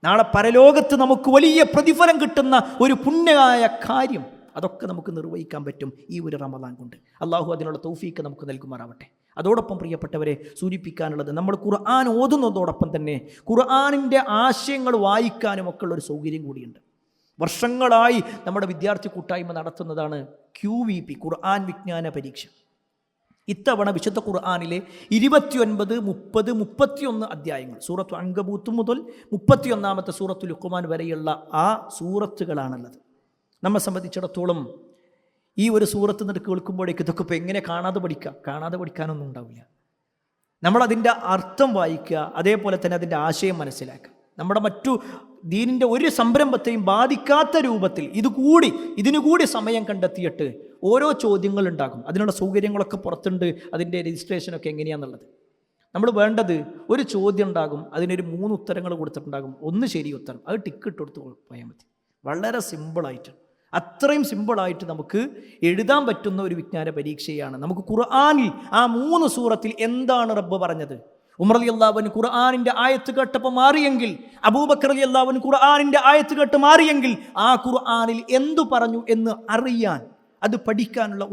നാളെ പരലോകത്ത് നമുക്ക് വലിയ പ്രതിഫലം കിട്ടുന്ന ഒരു പുണ്യമായ കാര്യം, അതൊക്കെ നമുക്ക് നിർവഹിക്കാൻ പറ്റും ഈ ഒരു റമദാൻ കൊണ്ട്. അള്ളാഹു അതിനുള്ള തൗഫീക്ക് നമുക്ക് നൽകുമാറാവട്ടെ. അതോടൊപ്പം പ്രിയപ്പെട്ടവരെ സൂചിപ്പിക്കാനുള്ളത്, നമ്മൾ ഖുർആൻ ഓതുന്നതോടൊപ്പം തന്നെ ഖുർആനിൻ്റെ ആശയങ്ങൾ വായിക്കാനും ഒക്കെ ഉള്ളൊരു സൗകര്യം കൂടിയുണ്ട്. വർഷങ്ങളായി നമ്മുടെ വിദ്യാർത്ഥി കൂട്ടായ്മ നടത്തുന്നതാണ് QVP, ഖുർആൻ വിജ്ഞാന പരീക്ഷ. ഇത്തവണ വിശുദ്ധ ഖുർആനിലെ 29, 30, 31 അധ്യായങ്ങൾ, സൂറത്തു അങ്കബൂത്ത് മുതൽ 31ാമത്തെ സൂറത്തു ലുഖ്മാൻ വരെയുള്ള ആ സൂറത്തുകളാണുള്ളത്. നമ്മെ സംബന്ധിച്ചിടത്തോളം ഈ ഒരു സൂറത്ത് നിനക്ക് കേൾക്കുമ്പോഴേക്ക് ഇതൊക്കെ ഇപ്പോൾ എങ്ങനെ കാണാതെ പഠിക്കാനൊന്നും ഉണ്ടാവില്ല. നമ്മളതിൻ്റെ അർത്ഥം വായിക്കുക, അതേപോലെ തന്നെ അതിൻ്റെ ആശയം മനസ്സിലാക്കുക. നമ്മുടെ മറ്റു ദീനിൻ്റെ ഒരു സംരംഭത്തെയും ബാധിക്കാത്ത രൂപത്തിൽ ഇതിനുകൂടി സമയം കണ്ടെത്തിയിട്ട് ഓരോ ചോദ്യങ്ങളുണ്ടാകും. അതിനുള്ള സൗകര്യങ്ങളൊക്കെ പുറത്തുണ്ട്, അതിൻ്റെ രജിസ്ട്രേഷനൊക്കെ എങ്ങനെയാണെന്നുള്ളത്. നമ്മൾ വേണ്ടത്, ഒരു ചോദ്യം ഉണ്ടാകും, അതിനൊരു 3 ഉത്തരങ്ങൾ കൊടുത്തിട്ടുണ്ടാകും, 1 ശരി ഉത്തരം, അത് ടിക്ക് കൊടുത്ത് പോയാൽ മതി. വളരെ സിമ്പിളായിട്ട്, അത്രയും സിമ്പിളായിട്ട് നമുക്ക് എഴുതാൻ പറ്റുന്ന ഒരു വിജ്ഞാന പരീക്ഷയാണ്. നമുക്ക് ഖുർആനിൽ ആ 3 സൂറത്തിൽ എന്താണ് റബ്ബ് പറഞ്ഞത്, ഉമർ റളിയല്ലാഹു അൻഹു ഖുർആനിൻ്റെ ആയത്ത് കേട്ടപ്പോൾ മാറിയെങ്കിൽ, അബൂബക്കർ റളിയല്ലാഹു അൻഹു ഖുർആനിൻ്റെ ആയത്ത് കേട്ട് മാറിയെങ്കിൽ, ആ ഖുർആനിൽ എന്തു പറഞ്ഞു എന്ന് അറിയാൻ, അത് പഠിക്കാനുള്ള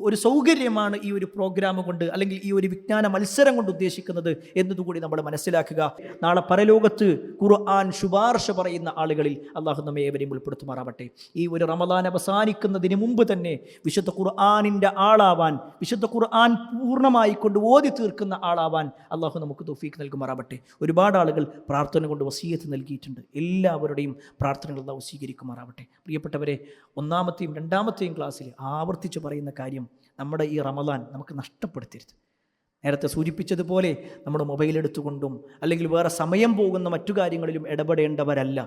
ഒരു സൗകര്യമാണ് ഈ ഒരു പ്രോഗ്രാം കൊണ്ട്, അല്ലെങ്കിൽ ഈ ഒരു വിജ്ഞാന മത്സരം കൊണ്ട് ഉദ്ദേശിക്കുന്നത് എന്നതുകൂടി നമ്മൾ മനസ്സിലാക്കുക. നാളെ പരലോകത്ത് ഖുർആൻ ശുപാർശ പറയുന്ന ആളുകളിൽ അള്ളാഹു നമ്മെ ഏവരെയും ഉൾപ്പെടുത്തുമാറാവട്ടെ. ഈ ഒരു റമദാൻ അവസാനിക്കുന്നതിന് മുമ്പ് തന്നെ വിശുദ്ധ ഖുർആനിൻ്റെ ആളാവാൻ, വിശുദ്ധ ഖുർആൻ പൂർണ്ണമായി കൊണ്ട് ഓതി തീർക്കുന്ന ആളാവാൻ അള്ളാഹു നമുക്ക് തൗഫീഖ് നൽകുമാറാവട്ടെ. ഒരുപാട് ആളുകൾ പ്രാർത്ഥന കൊണ്ട് വസിയത്ത് നൽകിയിട്ടുണ്ട്. എല്ലാവരുടെയും പ്രാർത്ഥനകൾ അള്ളാഹു സ്വീകരിക്കുമാറാവട്ടെ. പ്രിയപ്പെട്ടവരെ, 1ാമത്തെയും 2ാമത്തെയും ക്ലാസ്സിൽ ആവർത്തിച്ച് പറയുന്ന കാര്യം, നമ്മുടെ ഈ റമദാൻ നമുക്ക് നഷ്ടപ്പെടുത്തരുത്. നേരത്തെ സൂചിപ്പിച്ചതുപോലെ നമ്മൾ മൊബൈൽ എടുത്തുകൊണ്ടും അല്ലെങ്കിൽ വേറെ സമയം പോകുന്ന മറ്റു കാര്യങ്ങളിലും ഇടപെടേണ്ടവരല്ല.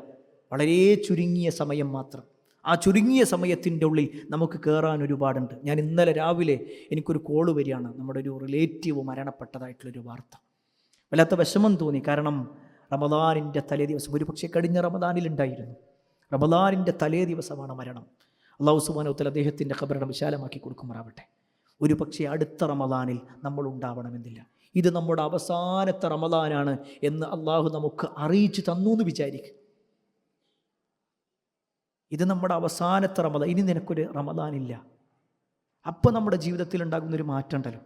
വളരെ ചുരുങ്ങിയ സമയം മാത്രം, ആ ചുരുങ്ങിയ സമയത്തിൻ്റെ ഉള്ളിൽ നമുക്ക് കയറാൻ ഒരുപാടുണ്ട്. ഞാൻ ഇന്നലെ രാവിലെ എനിക്കൊരു കോള് വരികയാണ്, നമ്മുടെ ഒരു റിലേറ്റീവ് മരണപ്പെട്ടതായിട്ടുള്ളൊരു വാർത്ത. വല്ലാത്ത വിഷമം തോന്നി. കാരണം റമദാനിൻ്റെ തലേ ദിവസം, ഒരു പക്ഷേ കഴിഞ്ഞ റമദാനിലുണ്ടായിരുന്നു, റമദാനിൻ്റെ തലേ ദിവസമാണ് മരണം. അല്ലാഹു സുബ്ഹാനഹു വ തആല അദ്ദേഹത്തിൻ്റെ ഖബറിടം വിശാലമാക്കി കൊടുക്കുമാറാവട്ടെ. ഒരു പക്ഷേ അടുത്ത റമദാനിൽ നമ്മൾ ഉണ്ടാവണമെന്നില്ല. ഇത് നമ്മുടെ അവസാനത്തെ റമദാനാണ് എന്ന് അള്ളാഹു നമുക്ക് അറിയിച്ചു തന്നു എന്ന് വിചാരിക്കുക. ഇത് നമ്മുടെ അവസാനത്തെ റമദാൻ, ഇനി നിനക്കൊരു റമദാനില്ല. അപ്പം നമ്മുടെ ജീവിതത്തിൽ ഉണ്ടാകുന്നൊരു മാറ്റം ഉണ്ടല്ലോ,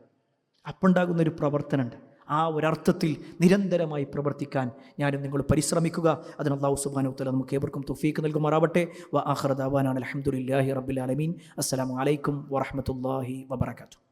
അപ്പം ഉണ്ടാകുന്നൊരു പ്രവർത്തനമുണ്ട്. ആ ഒരർത്ഥത്തിൽ നിരന്തരമായി പ്രവർത്തിക്കാൻ ഞാനും നിങ്ങൾ പരിശ്രമിക്കുക. അതിന് അല്ലാഹു സുബ്ഹാനഹു വ തആല നമുക്ക് ഏവർക്കും തൗഫീഖ് നൽകുമാറാവട്ടെ. വ ആഖിറു ദഅവാനാ അൽഹംദുലില്ലാഹി റബ്ബിൽ ആലമീൻ. അസ്സലാമു അലൈക്കും വറഹ്മത്തുള്ളാഹി വബറകാതുഹു.